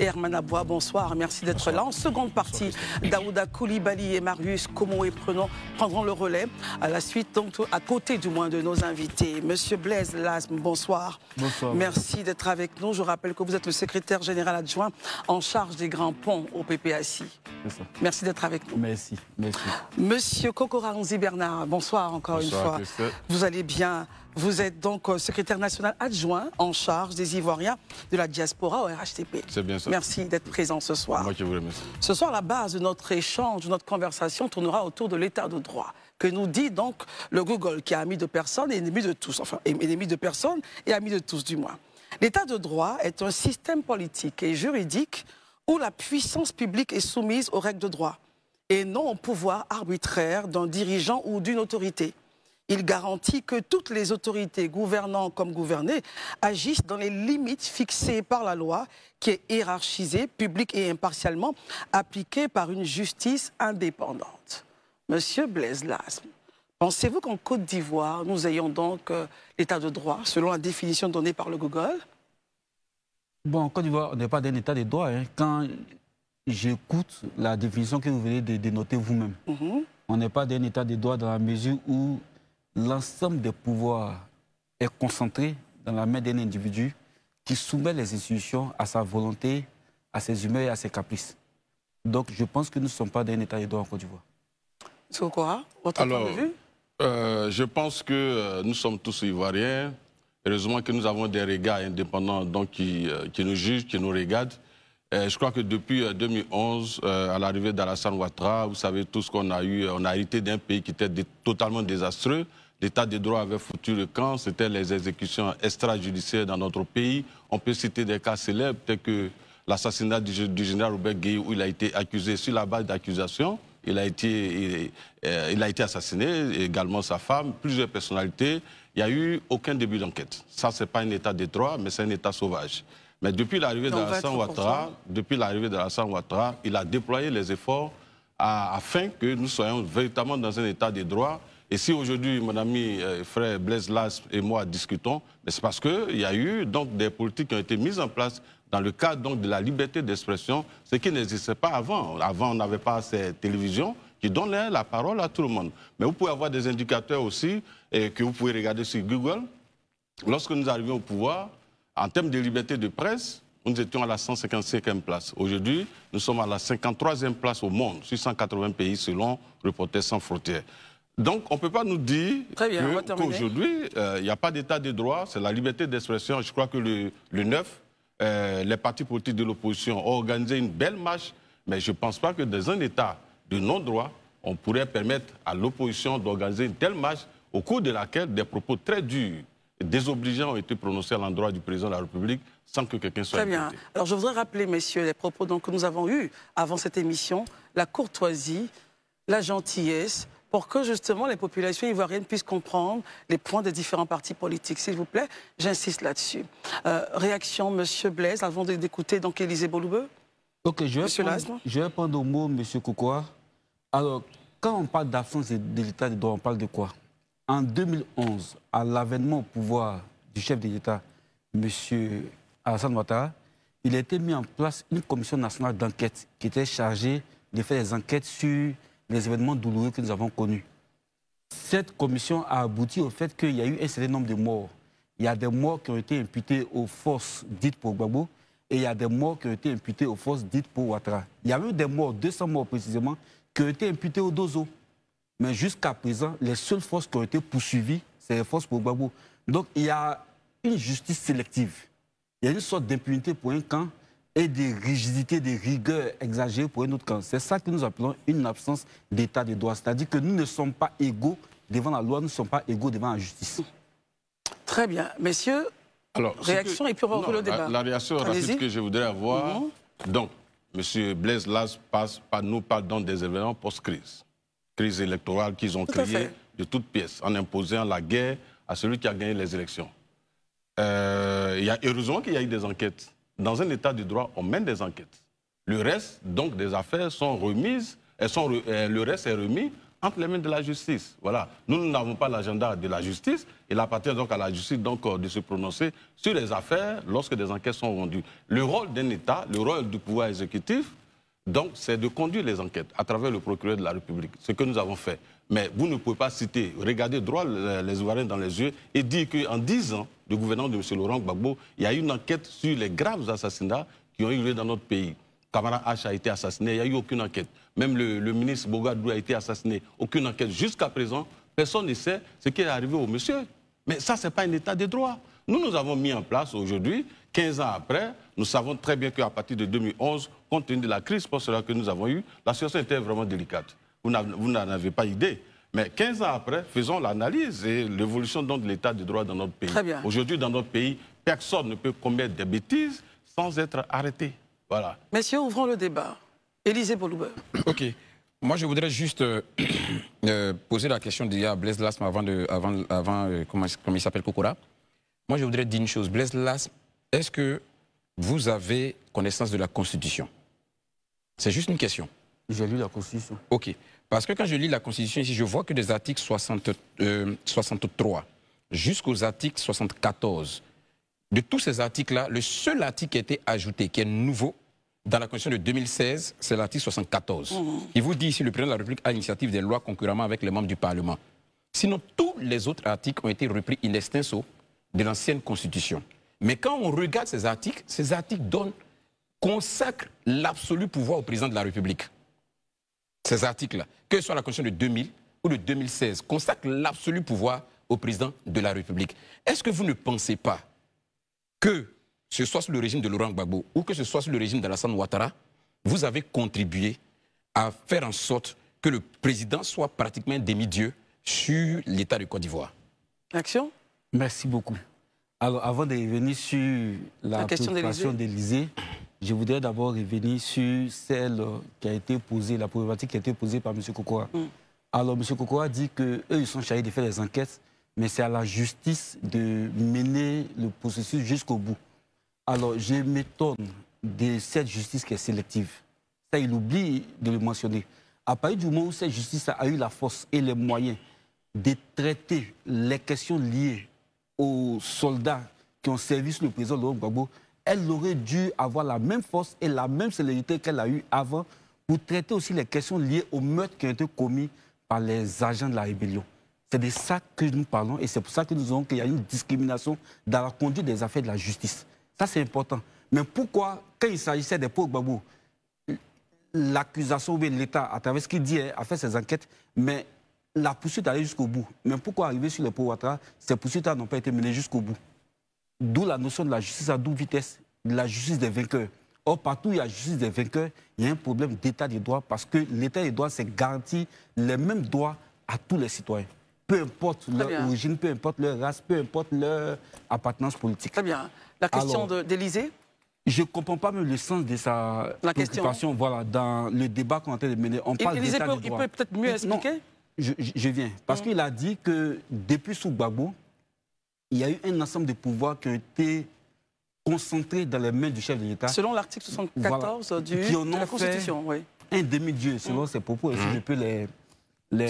et Herman Aboua, bonsoir. Merci d'être là. En seconde partie, Daouda Koulibaly et Marius Como et prendront le relais à la suite, donc à côté du moins de nos invités. Monsieur Blaise Lasme, bonsoir. Bonsoir. Merci d'être avec nous. Je rappelle que vous êtes le secrétaire général adjoint en charge des grands ponts au PPACI. Merci d'être avec nous. Merci. Monsieur Kokora Nzi Bernard, bonsoir encore une fois. Vous allez bien? Vous êtes donc secrétaire national adjoint en charge des Ivoiriens de la diaspora au RHTP. C'est bien ça. Merci d'être présent ce soir. Moi qui vous remercie. Ce soir, la base de notre échange, de notre conversation tournera autour de l'état de droit, que nous dit donc le Google, qui est ami de personne et ennemi de tous, enfin ennemi de personne et ami de tous du moins. L'état de droit est un système politique et juridique où la puissance publique est soumise aux règles de droit et non au pouvoir arbitraire d'un dirigeant ou d'une autorité. Il garantit que toutes les autorités, gouvernants comme gouvernés, agissent dans les limites fixées par la loi, qui est hiérarchisée, publique et impartialement appliquée par une justice indépendante. Monsieur Blaise Lasme, pensez-vous qu'en Côte d'Ivoire, nous ayons donc l'état de droit, selon la définition donnée par le Google? Bon, en Côte d'Ivoire, on n'est pas d'un état de droit. Hein. Quand j'écoute la définition que vous venez de dénoter vous-même, on n'est pas d'un état de droit dans la mesure où l'ensemble des pouvoirs est concentré dans la main d'un individu qui soumet les institutions à sa volonté, à ses humeurs et à ses caprices. Donc, je pense que nous ne sommes pas d'un état de droit en Côte d'Ivoire. C'est quoi votre point de vue? Je pense que nous sommes tous Ivoiriens. Heureusement que nous avons des regards indépendants donc, qui nous jugent, qui nous regardent. Je crois que depuis 2011, à l'arrivée d'Alassane Ouattara, vous savez tout ce qu'on a eu, on a hérité d'un pays qui était totalement désastreux. L'état de droit avait foutu le camp, c'était les exécutions extrajudiciaires dans notre pays. On peut citer des cas célèbres, tels que l'assassinat du général Robert Gueye, où il a été accusé sur la base d'accusations. Il a été assassiné, également sa femme, plusieurs personnalités. Il n'y a eu aucun début d'enquête. Ça, ce n'est pas un état de droit, mais c'est un état sauvage. Mais depuis l'arrivée d'Alassane Ouattara, il a déployé les efforts afin que nous soyons véritablement dans un état de droit. Et si aujourd'hui, mon ami frère Blaise Lasme et moi discutons, c'est parce qu'il y a eu donc, des politiques qui ont été mises en place dans le cadre donc, de la liberté d'expression, ce qui n'existait pas avant. Avant, on n'avait pas ces télévisions qui donnaient la parole à tout le monde. Mais vous pouvez avoir des indicateurs aussi que vous pouvez regarder sur Google. Lorsque nous arrivions au pouvoir, en termes de liberté de presse, nous étions à la 155e place. Aujourd'hui, nous sommes à la 53e place au monde, sur 180 pays selon Reporters sans frontières. Donc, on ne peut pas nous dire qu'aujourd'hui, il n'y a pas d'état de droit, c'est la liberté d'expression. Je crois que le 9, les partis politiques de l'opposition ont organisé une belle marche, mais je ne pense pas que dans un état de non-droit, on pourrait permettre à l'opposition d'organiser une telle marche au cours de laquelle des propos très durs, désobligeants ont été prononcés à l'endroit du président de la République sans que quelqu'un soit impliqué. Très bien. Alors je voudrais rappeler, messieurs, les propos donc, que nous avons eus avant cette émission, la courtoisie, la gentillesse, pour que justement les populations ivoiriennes puissent comprendre les points des différents partis politiques. S'il vous plaît, j'insiste là-dessus. Monsieur Blaise, avant d'écouter donc Élisée Boloubeu. Ok, je vais prendre au mot monsieur Kokora. Alors, quand on parle d'absence de l'état de droit, on parle de quoi? En 2011, à l'avènement au pouvoir du chef de l'État, M. Alassane Ouattara, il a été mis en place une commission nationale d'enquête qui était chargée de faire des enquêtes sur les événements douloureux que nous avons connus. Cette commission a abouti au fait qu'il y a eu un certain nombre de morts. Il y a des morts qui ont été imputées aux forces dites pour Gbagbo et il y a des morts qui ont été imputées aux forces dites pour Ouattara. Il y a eu des morts, 200 morts précisément, qui ont été imputées au Dozo. Mais jusqu'à présent, les seules forces qui ont été poursuivies, c'est les forces pour Gbagbo. Donc il y a une justice sélective. Il y a une sorte d'impunité pour un camp et des rigidités, des rigueurs exagérées pour un autre camp. C'est ça que nous appelons une absence d'état de droit. C'est-à-dire que nous ne sommes pas égaux devant la loi, nous ne sommes pas égaux devant la justice. Très bien. Messieurs, alors, réaction et puis on va le débat. La réaction rapide que je voudrais avoir, donc, M. Blaise Lasme nous parle donc des événements post-crise. Crise électorale qu'ils ont créée de toutes pièces, en imposant la guerre à celui qui a gagné les élections. Heureusement qu'il y a eu des enquêtes. Dans un état de droit, on mène des enquêtes. Le reste, donc, des affaires sont remises, le reste est remis entre les mains de la justice. Voilà. Nous n'avons pas l'agenda de la justice. Il appartient donc à la justice de se prononcer sur les affaires lorsque des enquêtes sont rendues. Le rôle d'un État, le rôle du pouvoir exécutif, donc, c'est de conduire les enquêtes à travers le procureur de la République, ce que nous avons fait. Mais vous ne pouvez pas citer, regarder droit les Ivoiriens dans les yeux et dire qu'en 10 ans du gouvernement de M. Laurent Gbagbo, il y a eu une enquête sur les graves assassinats qui ont eu lieu dans notre pays. Camara H a été assassiné, il n'y a eu aucune enquête. Même le ministre Bogadou a été assassiné, aucune enquête. Jusqu'à présent, personne ne sait ce qui est arrivé au monsieur. Mais ça, ce n'est pas un état de droit. Nous avons mis en place aujourd'hui, 15 ans après, nous savons très bien qu'à partir de 2011, compte tenu de la crise post-là que nous avons eue, la situation était vraiment délicate. Vous n'en avez pas idée. Mais 15 ans après, faisons l'analyse et l'évolution de l'état de droit dans notre pays. Aujourd'hui, dans notre pays, personne ne peut commettre des bêtises sans être arrêté. Voilà. Messieurs, ouvrons le débat. Élisée Boloubeur. OK. Moi, je voudrais juste poser la question à Blaise Lasme avant comment il s'appelle, Kokora. Moi, je voudrais dire une chose. Blaise Lasme, est-ce que vous avez connaissance de la Constitution? C'est juste une question. J'ai lu la Constitution. OK. Parce que quand je lis la Constitution ici, je vois que des articles 63 jusqu'aux articles 74. De tous ces articles-là, le seul article qui a été ajouté, qui est nouveau, dans la Constitution de 2016, c'est l'article 74. Il vous dit ici, le président de la République a l'initiative des lois concurremment avec les membres du Parlement. Sinon, tous les autres articles ont été repris in extenso de l'ancienne Constitution. Mais quand on regarde ces articles consacrent l'absolu pouvoir au président de la République. Ces articles-là, que ce soit la Constitution de 2000 ou de 2016, consacrent l'absolu pouvoir au président de la République. Est-ce que vous ne pensez pas que ce soit sous le régime de Laurent Gbagbo ou que ce soit sous le régime d'Alassane Ouattara, vous avez contribué à faire en sorte que le président soit pratiquement un demi-dieu sur l'État de Côte d'Ivoire? Action. Merci beaucoup. Alors, avant de revenir sur la préoccupation d'Élysée, je voudrais d'abord revenir sur celle qui a été posée, la problématique qui a été posée par M. Kokora. Alors, M. Kokora dit qu'eux, ils sont chargés de faire des enquêtes, mais c'est à la justice de mener le processus jusqu'au bout. Alors, je m'étonne de cette justice qui est sélective. Ça, il oublie de le mentionner. À partir du moment où cette justice a eu la force et les moyens de traiter les questions liées aux soldats qui ont servi sous le président Laurent Gbagbo, elle aurait dû avoir la même force et la même célérité qu'elle a eue avant pour traiter aussi les questions liées aux meurtres qui ont été commis par les agents de la rébellion. C'est de ça que nous parlons et c'est pour ça que nous avons qu'il y a une discrimination dans la conduite des affaires de la justice. Ça, c'est important. Mais pourquoi, quand il s'agissait des pauvres Gbagbo, l'accusation ou bien l'État, à travers ce qu'il dit, a fait ses enquêtes, mais la poursuite allait jusqu'au bout. Mais pourquoi arriver sur les pauvres Ouattara, ces poursuites n'ont pas été menées jusqu'au bout? D'où la notion de la justice à double vitesse, de la justice des vainqueurs. Or, partout où il y a justice des vainqueurs, il y a un problème d'état des droits parce que l'état des droits, c'est garantir les mêmes droits à tous les citoyens. Peu importe leur origine, peu importe leur race, peu importe leur appartenance politique. Très bien. La question d'Élysée? Je ne comprends pas même le sens de sa préoccupation. Voilà, dans le débat qu'on est en train de mener. On parle d'état des droits. Il peut peut-être mieux expliquer? Non, je viens. Parce qu'il a dit que depuis sous Gbagbo, il y a eu un ensemble de pouvoirs qui ont été concentrés dans les mains du chef de l'État. Selon l'article 74 de la Constitution, oui. Un demi-dieu, selon ses propos. Et si je peux les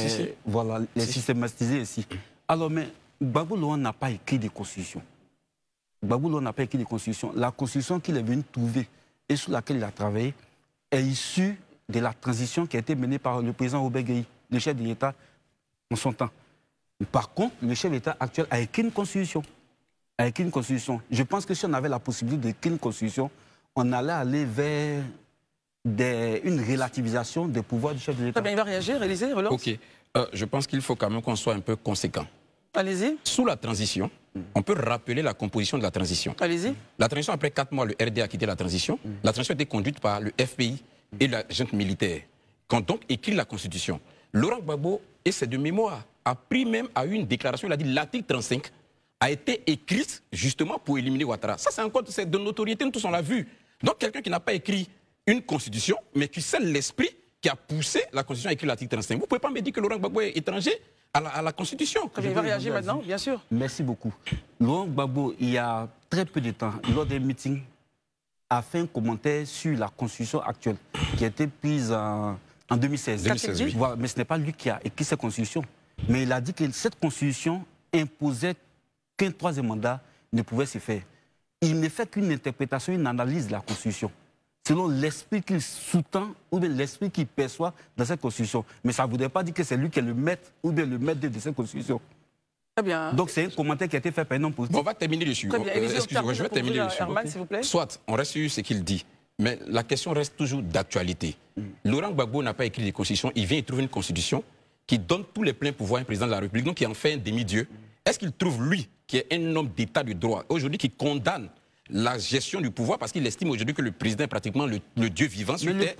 systématiser ici. Alors, mais Gbagbo Laurent n'a pas écrit de constitution. Gbagbo Laurent n'a pas écrit de constitution. La constitution qu'il est venu trouver et sur laquelle il a travaillé est issue de la transition qui a été menée par le président Robert Gueye, le chef de l'État en son temps. Par contre, le chef d'État actuel a écrit une constitution. Je pense que si on avait la possibilité d'écrire une constitution, on allait aller vers une relativisation des pouvoirs du chef de l'État. Très bien, il va réagir, Élysée, relance. OK. Je pense qu'il faut quand même qu'on soit un peu conséquent. Allez-y. Sous la transition, on peut rappeler la composition de la transition. Allez-y. La transition, après 4 mois, le RD a quitté la transition. La transition a été conduite par le FPI et la junte militaire, qui ont donc écrit la Constitution. Laurent Gbagbo, et c'est de mémoire, a pris même à une déclaration, il a dit l'article 35 a été écrite justement pour éliminer Ouattara. Ça, c'est de notoriété, nous tous on l'a vu. Donc quelqu'un qui n'a pas écrit une constitution, mais qui sait l'esprit qui a poussé la constitution à écrire l'article 35. Vous ne pouvez pas me dire que Laurent Gbagbo est étranger à la constitution. Il va réagir maintenant, bien sûr. Merci beaucoup. Laurent Gbagbo, il y a très peu de temps, lors d'un meeting, a fait un commentaire sur la constitution actuelle, qui a été prise en En 2016. 2016, oui. Voilà, mais ce n'est pas lui qui a écrit cette constitution. Mais il a dit que cette constitution imposait qu'un troisième mandat ne pouvait se faire. Il ne fait qu'une interprétation, une analyse de la constitution, selon l'esprit qu'il sous-tend ou bien l'esprit qu'il perçoit dans cette constitution. Mais ça ne voudrait pas dire que c'est lui qui est le maître ou bien le maître de cette constitution. Très bien. Donc c'est un commentaire qui a été fait par un homme politique. Bon, on va terminer dessus. Excusez-moi, je vais terminer dessus. Herman, s'il vous plaît. Soit, on reste sur ce qu'il dit, mais la question reste toujours d'actualité. Laurent Gbagbo n'a pas écrit de constitution, il vient y trouver une constitution qui donne tous les pleins pouvoirs à un président de la République, donc qui en fait un demi-dieu. Est-ce qu'il trouve, lui, qui est un homme d'état de droit, aujourd'hui qui condamne la gestion du pouvoir parce qu'il estime aujourd'hui que le président est pratiquement le dieu vivant sur terre.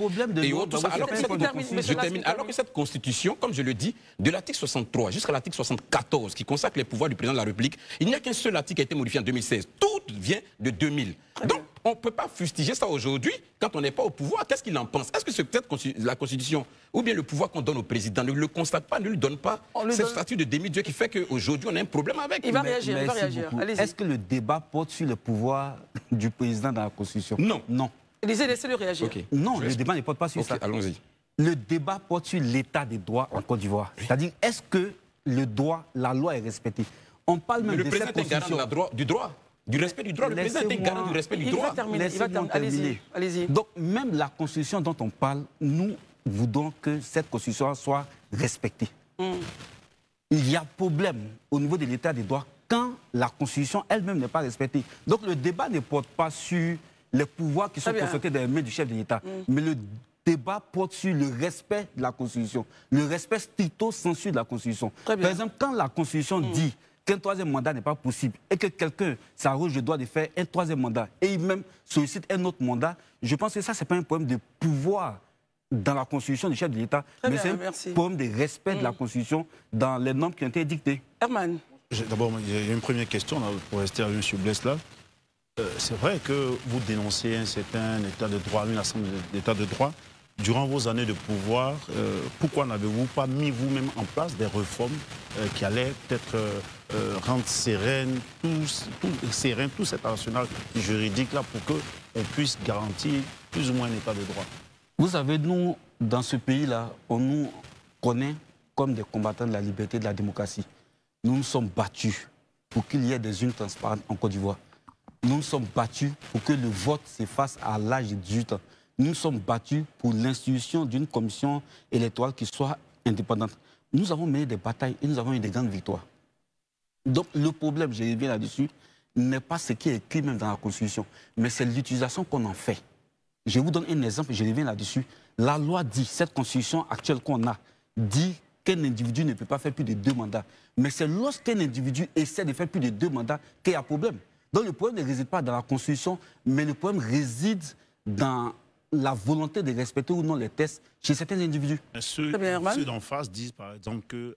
Alors que cette constitution, comme je le dis, de l'article 63 jusqu'à l'article 74, qui consacre les pouvoirs du président de la République, il n'y a qu'un seul article qui a été modifié en 2016. Tout vient de 2000. Donc, on ne peut pas fustiger ça aujourd'hui quand on n'est pas au pouvoir. Qu'est-ce qu'il en pense? Est-ce que c'est peut-être la Constitution ou bien le pouvoir qu'on donne au président ne le constate pas, ne lui donne pas ce statut de demi-dieu qui fait qu'aujourd'hui on a un problème avec? Il va réagir, il va réagir. Est-ce que le débat porte sur le pouvoir du président dans la Constitution? Non. Non. Laissez-le réagir. Okay. Non, le débat ne porte pas sur ça. Allons-y. Le débat porte sur l'état des droits en Côte d'Ivoire. C'est-à-dire, est-ce que le droit, la loi est respectée? On parle même de cette constitution. Le président est garant du droit. Du respect du droit. Le président est garant du respect du droit. Allez-y. Donc, même la constitution dont on parle, nous voudons que cette constitution soit respectée. Il y a problème au niveau de l'état des droits quand la constitution elle-même n'est pas respectée. Donc, le débat ne porte pas sur les pouvoirs qui sont concentrés dans les mains du chef de l'État, mais le débat porte sur le respect de la constitution, le respect stricto sensu de la constitution. Par exemple, quand la constitution dit qu'un troisième mandat n'est pas possible et que quelqu'un s'arroge le droit de faire un troisième mandat et il même sollicite un autre mandat, je pense que ça, ce n'est pas un problème de pouvoir dans la constitution du chef de l'État, mais c'est un problème de respect de la constitution dans les normes qui ont été dictées. Herman. D'abord, il y a une première question là, pour rester avec M. Bless là. C'est vrai que vous dénoncez un certain état de droit, une assemblée d'état de droit. Durant vos années de pouvoir, pourquoi n'avez-vous pas mis vous-même en place des réformes qui allaient peut-être rendre sereine tout cet arsenal juridique là pour qu'on puisse garantir plus ou moins un état de droit? Vous savez, nous, dans ce pays-là, on nous connaît comme des combattants de la liberté et de la démocratie. Nous nous sommes battus pour qu'il y ait des urnes transparentes en Côte d'Ivoire. Nous nous sommes battus pour que le vote s'efface à l'âge de 18 ans. Nous nous sommes battus pour l'institution d'une commission électorale qui soit indépendante. Nous avons mené des batailles et nous avons eu des grandes victoires. Donc le problème, je reviens là-dessus, n'est pas ce qui est écrit même dans la Constitution, mais c'est l'utilisation qu'on en fait. Je vous donne un exemple, je reviens là-dessus. La loi dit, cette Constitution actuelle qu'on a, dit qu'un individu ne peut pas faire plus de 2 mandats. Mais c'est lorsqu'un individu essaie de faire plus de 2 mandats qu'il y a problème. Donc le problème ne réside pas dans la Constitution, mais le problème réside dans la volonté de respecter ou non les tests chez certains individus. Ceux d'en face disent par exemple que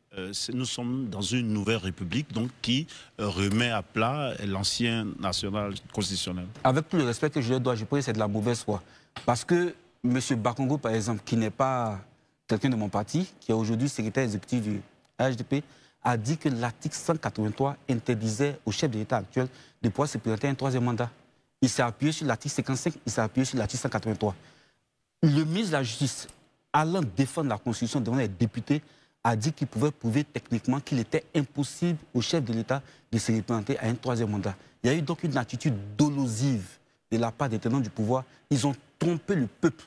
nous sommes dans une nouvelle république donc, qui remet à plat l'ancien national constitutionnel. Avec tout le respect que je lui dois, je pense que c'est de la mauvaise foi. Parce que M. Bakongo, par exemple, qui n'est pas quelqu'un de mon parti, qui est aujourd'hui secrétaire exécutif du HDP, a dit que l'article 183 interdisait au chef de l'État actuel de pouvoir se présenter un 3e mandat. Il s'est appuyé sur l'article 55, il s'est appuyé sur l'article 183. Le ministre de la Justice, allant défendre la Constitution devant les députés, a dit qu'il pouvait prouver techniquement qu'il était impossible au chef de l'État de se représenter à un 3e mandat. Il y a eu donc une attitude dolosive de la part des tenants du pouvoir. Ils ont trompé le peuple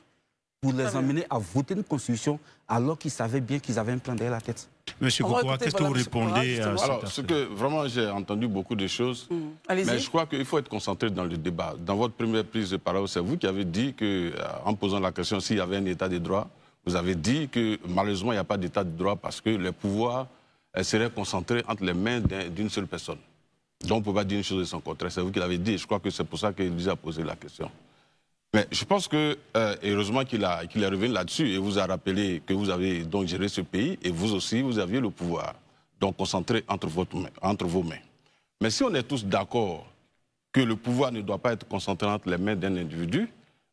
pour les emmener à voter une Constitution alors qu'ils savaient bien qu'ils avaient un plan derrière la tête. Monsieur Kokoa, qu'est-ce que vous répondez à ça? Alors, ce que vraiment j'ai entendu beaucoup de choses, mais je crois qu'il faut être concentré dans le débat. Dans votre première prise de parole, c'est vous qui avez dit que, en posant la question s'il y avait un état de droit, vous avez dit que malheureusement il n'y a pas d'état de droit parce que les pouvoirs seraient concentrés entre les mains d'une seule personne. Donc on ne peut pas dire une chose de son contraire. C'est vous qui l'avez dit. Je crois que c'est pour ça qu'il vous a posé la question. Mais je pense que, heureusement qu'il est revenu là-dessus et vous a rappelé que vous avez donc géré ce pays et vous aussi, vous aviez le pouvoir, donc concentré entre vos mains. Mais si on est tous d'accord que le pouvoir ne doit pas être concentré entre les mains d'un individu,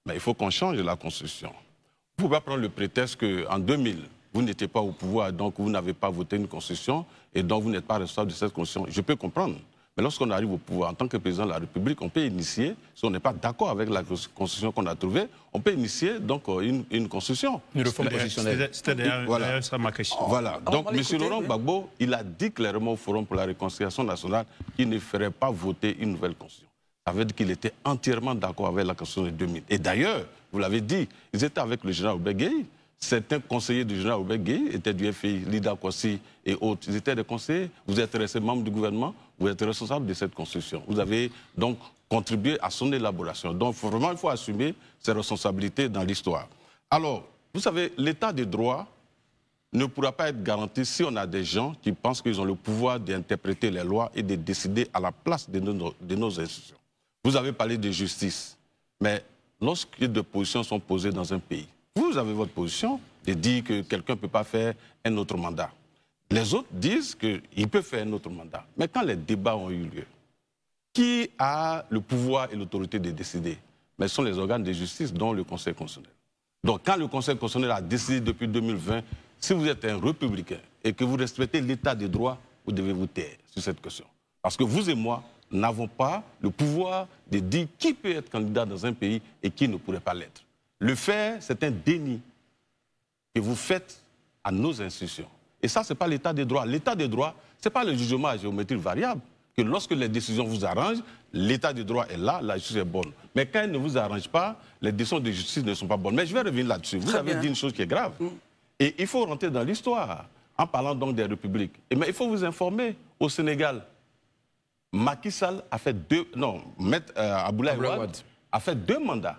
mais il faut qu'on change la Constitution. Vous ne pouvez pas prendre le prétexte qu'en 2000, vous n'étiez pas au pouvoir, donc vous n'avez pas voté une Constitution et donc vous n'êtes pas responsable de cette Constitution. Je peux comprendre. Mais lorsqu'on arrive au pouvoir, en tant que président de la République, on peut initier, si on n'est pas d'accord avec la constitution qu'on a trouvée, on peut initier donc une constitution. Une réforme constitutionnelle. C'était derrière ça ma question. Voilà. Donc M. Laurent Gbagbo, il a dit clairement au Forum pour la réconciliation nationale qu'il ne ferait pas voter une nouvelle constitution. Ça veut dire qu'il était entièrement d'accord avec la constitution de 2000. Et d'ailleurs, vous l'avez dit, ils étaient avec le général Obeguei. Certains conseillers du général Obeguei étaient du FI, Lida Kwasi et autres. Ils étaient des conseillers. Vous êtes restés membre du gouvernement, vous êtes responsable de cette constitution. Vous avez donc contribué à son élaboration. Donc vraiment, il faut assumer ses responsabilités dans l'histoire. Alors, vous savez, l'état de droit ne pourra pas être garanti si on a des gens qui pensent qu'ils ont le pouvoir d'interpréter les lois et de décider à la place de nos institutions. Vous avez parlé de justice, mais lorsque des positions sont posées dans un pays, vous avez votre position de dire que quelqu'un ne peut pas faire un autre mandat. Les autres disent qu'il peut faire un autre mandat. Mais quand les débats ont eu lieu, qui a le pouvoir et l'autorité de décider? Mais ce sont les organes de justice, dont le Conseil constitutionnel. Donc quand le Conseil constitutionnel a décidé depuis 2020, si vous êtes un républicain et que vous respectez l'état de droit, vous devez vous taire sur cette question. Parce que vous et moi n'avons pas le pouvoir de dire qui peut être candidat dans un pays et qui ne pourrait pas l'être. Le faire, c'est un déni que vous faites à nos institutions. Et ça, ce n'est pas l'état de droit. L'état de droit, ce n'est pas le jugement à géométrie variable. Que lorsque les décisions vous arrangent, l'état de droit est là, la justice est bonne. Mais quand elle ne vous arrange pas, les décisions de justice ne sont pas bonnes. Mais je vais revenir là-dessus. Vous avez dit une chose qui est grave. Et il faut rentrer dans l'histoire en parlant donc des républiques. Mais il faut vous informer, au Sénégal, Macky Sall a fait Abdoulaye Wade a fait 2 mandats.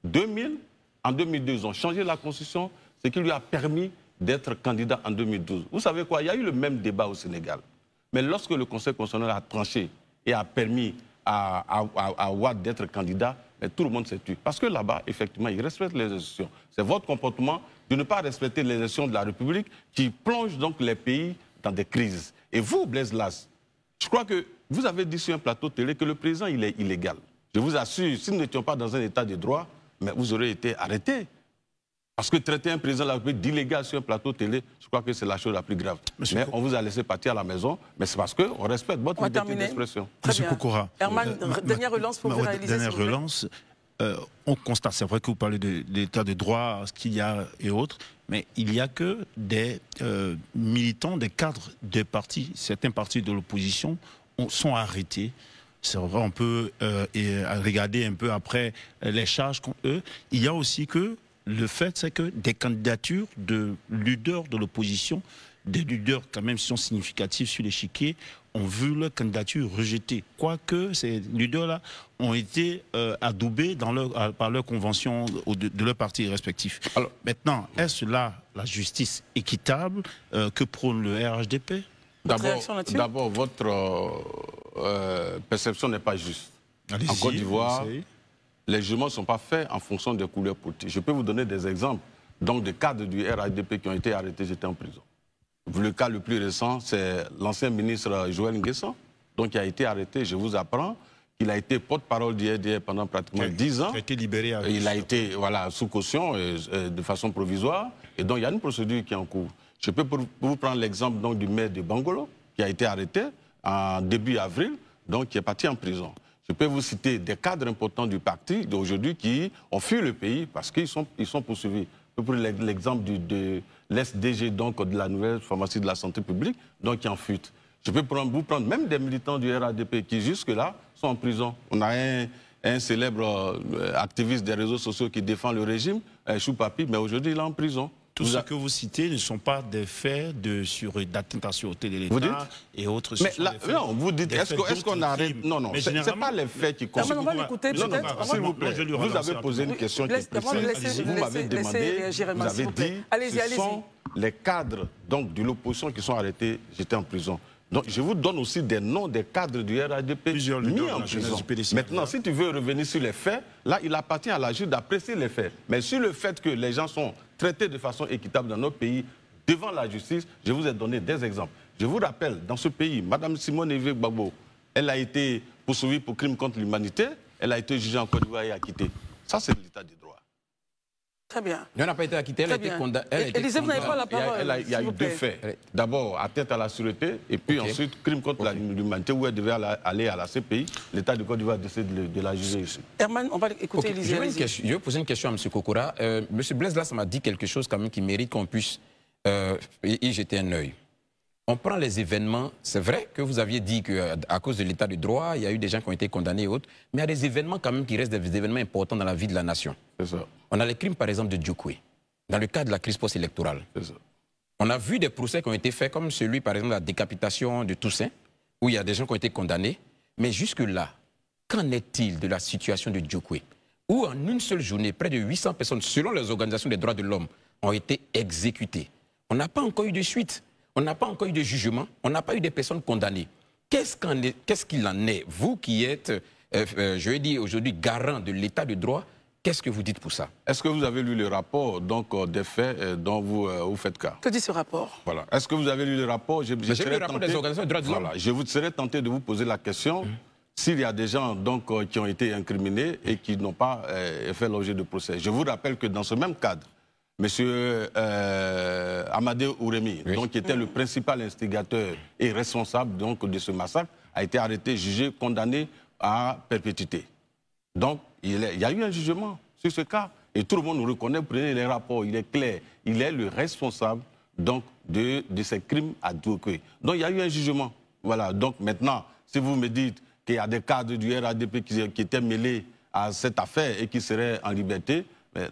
2000, en 2002, ils ont changé la constitution, ce qui lui a permis d'être candidat en 2012. Vous savez quoi? Il y a eu le même débat au Sénégal. Mais lorsque le Conseil constitutionnel a tranché et a permis à Wade d'être candidat, tout le monde s'est tué. Parce que là-bas, effectivement, ils respectent les institutions. C'est votre comportement de ne pas respecter les institutions de la République qui plonge donc les pays dans des crises. Et vous, Blaise Las, je crois que vous avez dit sur un plateau télé que le président, il est illégal. Je vous assure, si nous n'étions pas dans un état de droit, mais vous aurez été arrêté. Parce que traiter un président de la République d'illégal sur un plateau télé, je crois que c'est la chose la plus grave. Mais on vous a laissé partir à la maison, mais c'est parce qu'on respecte votre liberté d'expression. Monsieur Kokora. Herman, dernière relance pour vous réaliser. Dernière relance, on constate, c'est vrai que vous parlez de l'état de droit, ce qu'il y a et autres, mais il n'y a que des militants, des cadres des partis, certains partis de l'opposition sont arrêtés. C'est vrai, on peut regarder un peu après les charges contre eux. Il y a aussi que le fait, c'est que des candidatures de leaders de l'opposition, des leaders quand même qui sont significatifs sur l'échiquier, ont vu leur candidature rejetée. Quoique ces leaders-là ont été adoubés par leur convention de leurs partis respectifs. Alors, maintenant, est-ce là la justice équitable que prône le RHDP? D'abord, votre perception n'est pas juste. En Côte d'Ivoire, les jugements ne sont pas faits en fonction des couleurs politiques. Je peux vous donner des exemples. Donc, des cadres du RHDP qui ont été arrêtés, j'étais en prison. Le cas le plus récent, c'est l'ancien ministre Joël Nguessan, donc qui a été arrêté. Je vous apprends qu'il a été porte-parole du RDR pendant pratiquement 10 ans. Il a été libéré. Il a été sous caution de façon provisoire. Et donc, il y a une procédure qui est en cours. Je peux vous prendre l'exemple du maire de Bangolo, qui a été arrêté en début avril, donc qui est parti en prison. Je peux vous citer des cadres importants du parti d'aujourd'hui qui ont fui le pays parce qu'ils sont poursuivis. Je peux prendre l'exemple de l'ex-DG de la nouvelle pharmacie de la santé publique, donc qui est en fuite. Je peux vous prendre même des militants du RADP qui jusque-là sont en prison. On a un célèbre activiste des réseaux sociaux qui défend le régime, Choupapi, mais aujourd'hui il est en prison. Tout ce que vous citez ne sont pas des faits d'atteinte à la sûreté de l'État et autres. Mais là, non, vous dites, est-ce qu'on arrête? Non, non, ce n'est pas les faits qui comptent. On va l'écouter peut-être. S'il vous plaît, vous avez posé une question qui est précise. Vous m'avez demandé, vous avez dit, ce sont les cadres de l'opposition qui sont arrêtés, j'étais en prison. Donc, je vous donne aussi des noms des cadres du RADP mis en prison. Maintenant, si tu veux revenir sur les faits, là, il appartient à la juge d'apprécier les faits. Mais sur le fait que les gens sont traités de façon équitable dans notre pays, devant la justice, je vous ai donné des exemples. Je vous rappelle, dans ce pays, Mme Simone Veil Gbagbo, elle a été poursuivie pour crime contre l'humanité, elle a été jugée en Côte d'Ivoire et acquittée. Ça, c'est l'état de droit. Très bien. Elle n'a pas été acquittée, elle a été condamnée. Élisée, vous n'avez pas la parole. Il y a eu deux faits. D'abord, atteinte à la sûreté, et puis ensuite, crime contre l'humanité, où elle devait aller à la CPI. L'État de Côte d'Ivoire décide de la juger ici. Herman, on va écouter Élisée. Je vais poser une question à M. Kokora. M. Blaise Lass m'a dit quelque chose quand même qui mérite qu'on puisse y jeter un œil. On prend les événements, c'est vrai que vous aviez dit qu'à cause de l'état de droit, il y a eu des gens qui ont été condamnés et autres, mais il y a des événements quand même qui restent des événements importants dans la vie de la nation. C'est ça. On a les crimes par exemple de Djokwe, dans le cadre de la crise post-électorale. C'est ça. On a vu des procès qui ont été faits comme celui par exemple de la décapitation de Toussaint, où il y a des gens qui ont été condamnés, mais jusque-là, qu'en est-il de la situation de Djokwe, où en une seule journée, près de 800 personnes, selon les organisations des droits de l'homme, ont été exécutées. On n'a pas encore eu de suite. On n'a pas encore eu de jugement, on n'a pas eu de personnes condamnées. Qu'est-ce qu'il en est? Vous qui êtes, je vais dire aujourd'hui, garant de l'état de droit, qu'est-ce que vous dites pour ça? Est-ce que vous avez lu le rapport des faits dont vous faites cas? Que dit ce rapport? Voilà. Est-ce que vous avez lu le rapport? J'ai lu le rapport des organisations des droits de l'homme. Voilà. Je vous serais tenté de vous poser la question s'il y a des gens qui ont été incriminés et qui n'ont pas fait l'objet de procès. Je vous rappelle que dans ce même cadre, Monsieur Amadé Ouremi, qui était le principal instigateur et responsable de ce massacre, a été arrêté, jugé, condamné à perpétuité. Donc, il y a eu un jugement sur ce cas. Et tout le monde nous reconnaît, vous prenez les rapports, il est clair. Il est le responsable de ces crimes à Djokwe. Donc, il y a eu un jugement. Voilà. Donc, maintenant, si vous me dites qu'il y a des cadres du RADP qui étaient mêlés à cette affaire et qui seraient en liberté,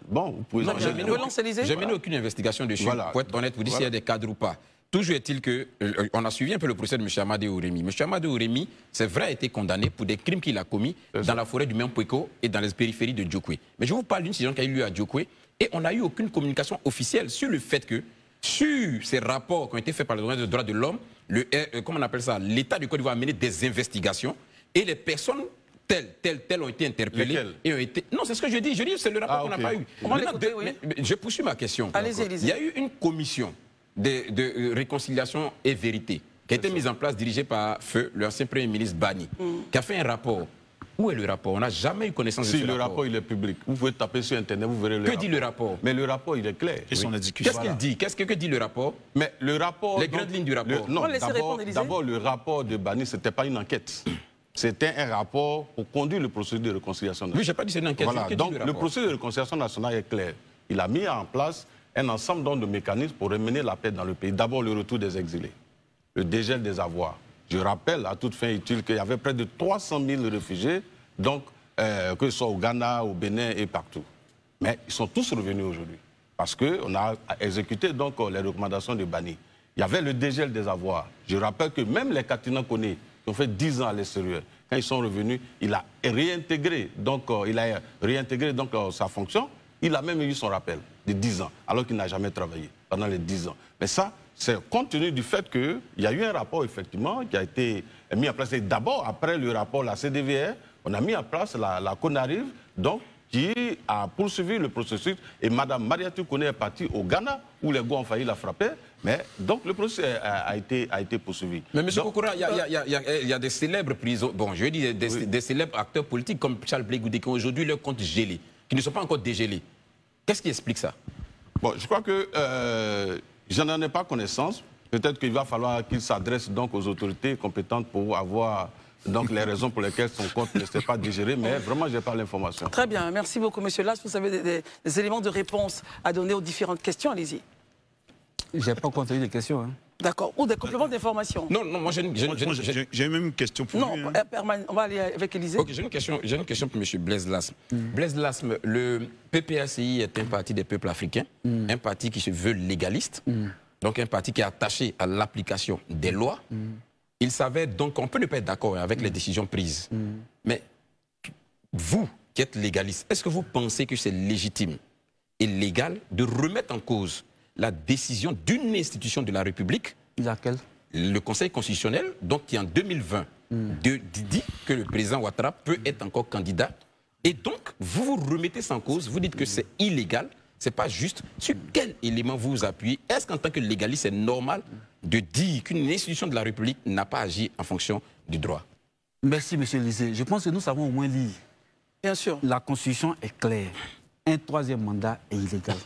bon, vous pouvez... Je n'ai mené aucune investigation dessus, pour être honnête, vous dites s'il y a des cadres ou pas. Toujours est-il qu'on a suivi un peu le procès de M. Amadé Ouremi. M. Amadé Ouremi, c'est vrai, a été condamné pour des crimes qu'il a commis dans la forêt du Mempueko et dans les périphéries de Djokwe. Mais je vous parle d'une décision qui a eu lieu à Djokwe et on n'a eu aucune communication officielle sur le fait que, sur ces rapports qui ont été faits par les organisations des droits de l'homme, comment on appelle ça, l'État du Côte d'Ivoire a mené des investigations et les personnes... Tels ont été interpellés et ont été... Non, c'est ce que je dis. Je dis c'est le rapport qu'on n'a pas eu. Je poursuis ma question. Allez-y, il y a eu une commission de réconciliation et vérité qui a été mise en place, dirigée par Feu, l'ancien Premier ministre Bani, qui a fait un rapport. Où est le rapport? On n'a jamais eu connaissance de ce rapport. Si, le rapport, il est public. Vous pouvez taper sur Internet, vous verrez le rapport. Que dit le rapport? Mais le rapport, il est clair. Qu'est-ce qu'il dit? Que dit le rapport? Mais le rapport... Les grandes lignes du rapport. Non, d'abord, le rapport de Bani, ce n'était pas une enquête. C'était un rapport pour conduire le processus de réconciliation nationale. Oui, je n'ai pas dit c'est une enquête. Voilà. Donc, le processus de réconciliation nationale est clair. Il a mis en place un ensemble de mécanismes pour ramener la paix dans le pays. D'abord, le retour des exilés, le dégel des avoirs. Je rappelle, à toute fin utile, qu'il y avait près de 300 000 réfugiés, donc, que ce soit au Ghana, au Bénin et partout. Mais ils sont tous revenus aujourd'hui, parce qu'on a exécuté donc, les recommandations de Bani. Il y avait le dégel des avoirs. Je rappelle que même les Katina Koné, qui ont fait 10 ans à l'extérieur, quand ils sont revenus, il a réintégré, sa fonction. Il a même eu son rappel de 10 ans, alors qu'il n'a jamais travaillé pendant les 10 ans. Mais ça, c'est compte tenu du fait qu'il y a eu un rapport, effectivement, qui a été mis en place. Et d'abord, après le rapport, la CDVR, on a mis en place la CONARIV, donc, qui a poursuivi le processus. Et Mme Mariatou Koné est partie au Ghana, où les gars ont failli la frapper. Mais donc le processus a été poursuivi. Mais M. Kokora, il y a des célèbres prisons, bon, je veux dire des célèbres acteurs politiques comme Charles Blé Goudé qui ont aujourd'hui leur compte gelé, qui ne sont pas encore dégélés. Qu'est-ce qui explique ça? Bon, je crois que je n'en ai pas connaissance. Peut-être qu'il va falloir qu'il s'adresse donc aux autorités compétentes pour avoir donc les raisons pour lesquelles son compte ne s'est pas digéré, mais vraiment, je n'ai pas l'information. Très bien, merci beaucoup, M. Lass. Vous avez des éléments de réponse à donner aux différentes questions, allez-y. Je n'ai pas entendu des questions. Hein. D'accord, ou des compléments d'information. Non, moi j'ai même une question pour lui. Non, on va aller avec Élisée. Ok, j'ai une question pour M. Blaise Lass. Blaise Lass, le PPACI est un parti des peuples africains, un parti qui se veut légaliste, donc un parti qui est attaché à l'application des lois. Il savait donc qu'on peut ne pas être d'accord avec les décisions prises. Mais vous, qui êtes légaliste, est-ce que vous pensez que c'est légitime et légal de remettre en cause la décision d'une institution de la République? Laquelle? Le Conseil constitutionnel, donc qui en 2020 dit que le président Ouattara peut être encore candidat. Et donc, vous vous remettez sans cause, vous dites que c'est illégal, c'est pas juste. Sur quel élément vous vous appuyez? Est-ce qu'en tant que légaliste, c'est normal de dire qu'une institution de la République n'a pas agi en fonction du droit? Merci, M. Élisée. Je pense que nous savons au moins lire. Bien sûr. La Constitution est claire. un troisième mandat est illégal.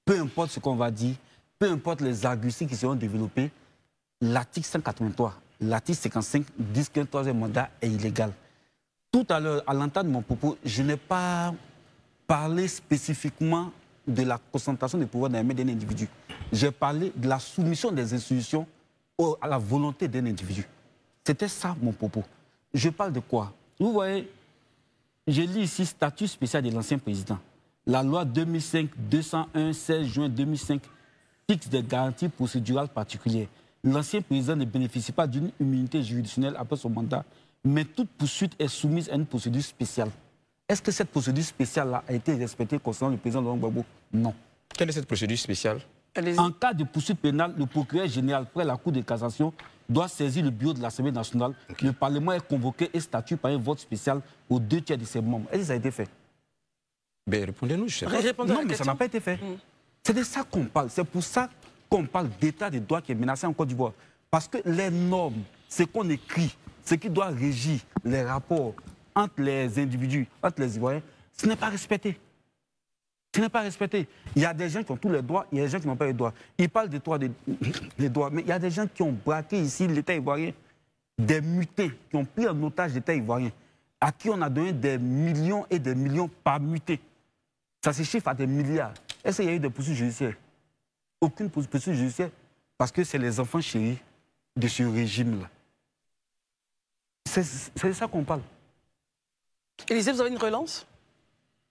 Peu importe ce qu'on va dire, peu importe les arguties qui seront développés, l'article 183, l'article 55 disent qu'un troisième mandat est illégal. Tout à l'heure, à l'entente de mon propos, je n'ai pas parlé spécifiquement de la concentration des pouvoirs dans les mains d'un individu. J'ai parlé de la soumission des institutions à la volonté d'un individu. C'était ça mon propos. Je parle de quoi? Vous voyez, je lis ici statut spécial de l'ancien président. La loi 2005-201, 16 juin 2005, fixe des garanties procédurales particulières. L'ancien président ne bénéficie pas d'une immunité juridictionnelle après son mandat, mais toute poursuite est soumise à une procédure spéciale. Est-ce que cette procédure spéciale-là a été respectée concernant le président Laurent Gbagbo? Non. Quelle est cette procédure spéciale? En cas de poursuite pénale, le procureur général, près la Cour de cassation, doit saisir le bureau de l'Assemblée nationale. Okay. Le Parlement est convoqué et statué par un vote spécial aux 2 tiers de ses membres. Est-ce que ça a été fait? Ben, répondez-nous, je sais pas. Non, mais ça n'a pas été fait. C'est de ça qu'on parle. C'est pour ça qu'on parle d'état de droit qui est menacé en Côte d'Ivoire. Parce que les normes, ce qu'on écrit, ce qui doit régir les rapports entre les individus, entre les Ivoiriens, ce n'est pas respecté. Ce n'est pas respecté. Il y a des gens qui ont tous les droits, il y a des gens qui n'ont pas les droits. Ils parlent des droits, mais il y a des gens qui ont braqué ici l'État ivoirien, des mutés, qui ont pris en otage l'État ivoirien, à qui on a donné des millions et des millions par muté. Ça se chiffre à des milliards. Est-ce qu'il y a eu des poursuites judiciaires? Aucune poursuite judiciaire, parce que c'est les enfants chéris de ce régime-là. C'est de ça qu'on parle. Élisée, vous avez une relance?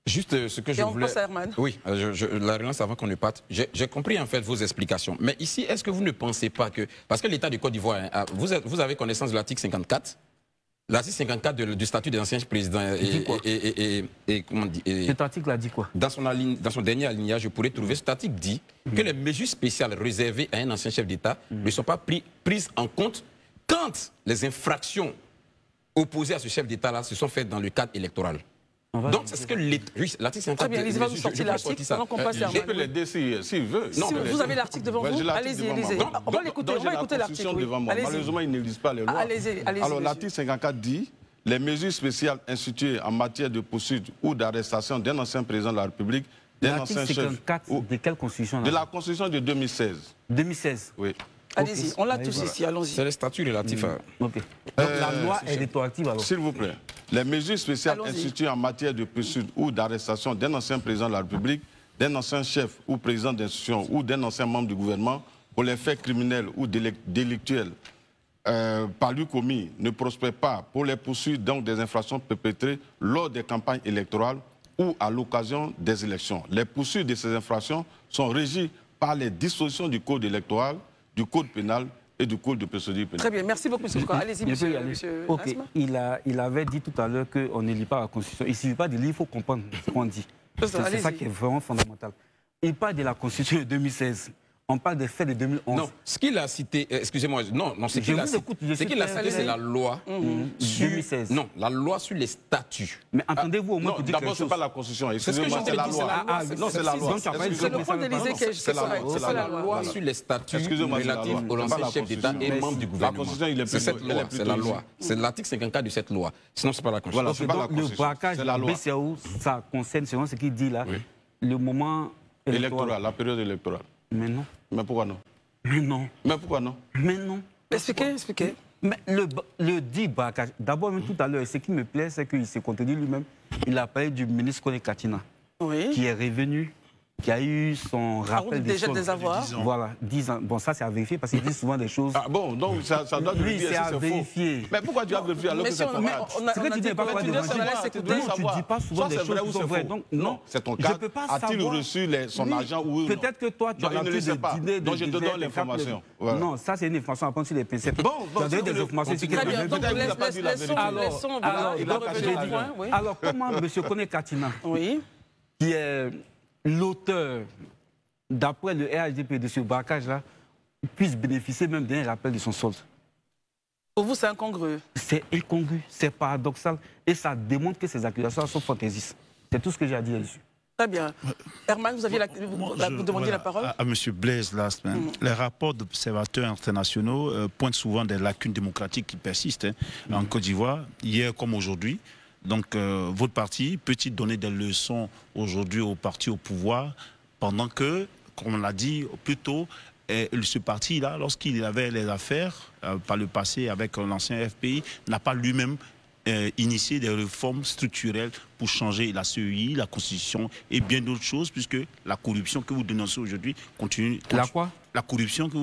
Juste ce que je voulais... passe à Herman. Oui, la relance avant qu'on ne parte. J'ai compris en fait vos explications. Mais ici, est-ce que vous ne pensez pas que... Parce que l'État du Côte d'Ivoire, hein, vous avez connaissance de l'article 54? L'article 54 du statut des anciens présidents comment dit, cet article a dit quoi? Dans son dernier alinéa, je pourrais trouver cet article dit que les mesures spéciales réservées à un ancien chef d'État ne sont pas prises en compte quand les infractions opposées à ce chef d'État-là se sont faites dans le cadre électoral. Donc, c'est ce que l'article 54... Très bien, Élisée va vous sortir l'article pendant qu'on passe à Herman. Je peux l'aider s'il veut. Si vous avez l'article devant vous, allez-y, Élisée. On va l'écouter, l'article. Malheureusement, il ne lise pas les lois. Allez-y. Alors, l'article 54 dit « Les mesures spéciales instituées en matière de poursuite ou d'arrestation d'un ancien président de la République, d'un ancien chef... » L'article 54 de quelle constitution? De la constitution de 2016. 2016? Oui. Allez-y, on l'a tous ici, allons-y. C'est le statut relatif à... Donc la loi est rétroactive alors? S'il vous plaît. Les mesures spéciales instituées en matière de poursuite ou d'arrestation d'un ancien président de la République, d'un ancien chef ou président d'institution ou d'un ancien membre du gouvernement pour les faits criminels ou délictuels par lui commis ne prospèrent pas pour les poursuites donc des infractions perpétrées lors des campagnes électorales ou à l'occasion des élections. Les poursuites de ces infractions sont régies par les dispositions du code électoral, du code pénal et du code de procédure pénale. Très bien, merci beaucoup, M. Koukoua. Allez-y, monsieur. Ok, il avait dit tout à l'heure qu'on ne lit pas la Constitution. Il ne suffit pas de lire, il faut comprendre ce qu'on dit. C'est ça qui est vraiment fondamental. Il parle de la Constitution de 2016. On parle des faits de 2011. Non, ce qu'il a cité, excusez-moi, non, ce qu'il a cité, c'est la loi sur 2016. Non, la loi sur les statuts. Mais entendez-vous au moins non, d'abord, ce n'est pas la Constitution. Excusez-moi, c'est la loi. Non, c'est la loi. C'est le point d'Élysée qui est la loi sur les statuts relatifs aux anciens chefs d'État et membres du gouvernement. La Constitution, il est c'est cette loi, c'est la loi. C'est l'article 54 de cette loi. Sinon, ce n'est pas la Constitution. Voilà, c'est pas la Constitution. Le braquage de BCAO, ça concerne, selon ce qu'il dit là, le moment électoral, la période électorale. Mais non. Mais pourquoi non? Mais non. Mais pourquoi non? Mais non. Expliquez. Mais le dit braquage, d'abord, même tout à l'heure, ce qui me plaît, c'est qu'il s'est contredit lui-même. Il a parlé du ministre Kone Katina, qui est revenu, qui a eu son rappel des choses. Des avoirs. Voilà, 10 ans. Bon, ça, c'est à vérifier parce qu'il dit souvent des choses. Ah bon, donc ça doit lui, dire c'est à vérifier. Mais pourquoi tu as vérifié alors que c'est pas vrai? Ce que tu dis pas quoi de tu dis pas souvent des choses qui sont vraies. Donc, non, c'est ton cas. A-t-il reçu son argent ou non? Peut-être que toi, tu as l'habitude de dîner. Donc je te donne l'information. Non, ça, c'est une information à prendre sur les pincettes. Bon, tu as donné des informations ici. Très bien, donc alors, comment M. Kone Katina, qui est l'auteur, d'après le RHDP de ce braquage-là, puisse bénéficier même d'un rappel de son solde? Pour vous, c'est incongru? C'est incongru, c'est paradoxal, et ça démontre que ces accusations sont fantaisistes. C'est tout ce que j'ai à dire là-dessus. Très bien. Herman, vous demandiez la parole? À M. Blaise Lastman. Les rapports d'observateurs internationaux pointent souvent des lacunes démocratiques qui persistent en Côte d'Ivoire, hier comme aujourd'hui. Donc, votre parti peut-il donner des leçons aujourd'hui au parti au pouvoir pendant que, comme on l'a dit plus tôt, ce parti-là, lorsqu'il avait les affaires par le passé avec l'ancien FPI, n'a pas lui-même initié des réformes structurelles pour changer la CEI, la Constitution et bien d'autres choses, puisque la corruption que vous dénoncez aujourd'hui continue. La quoi? La corruption que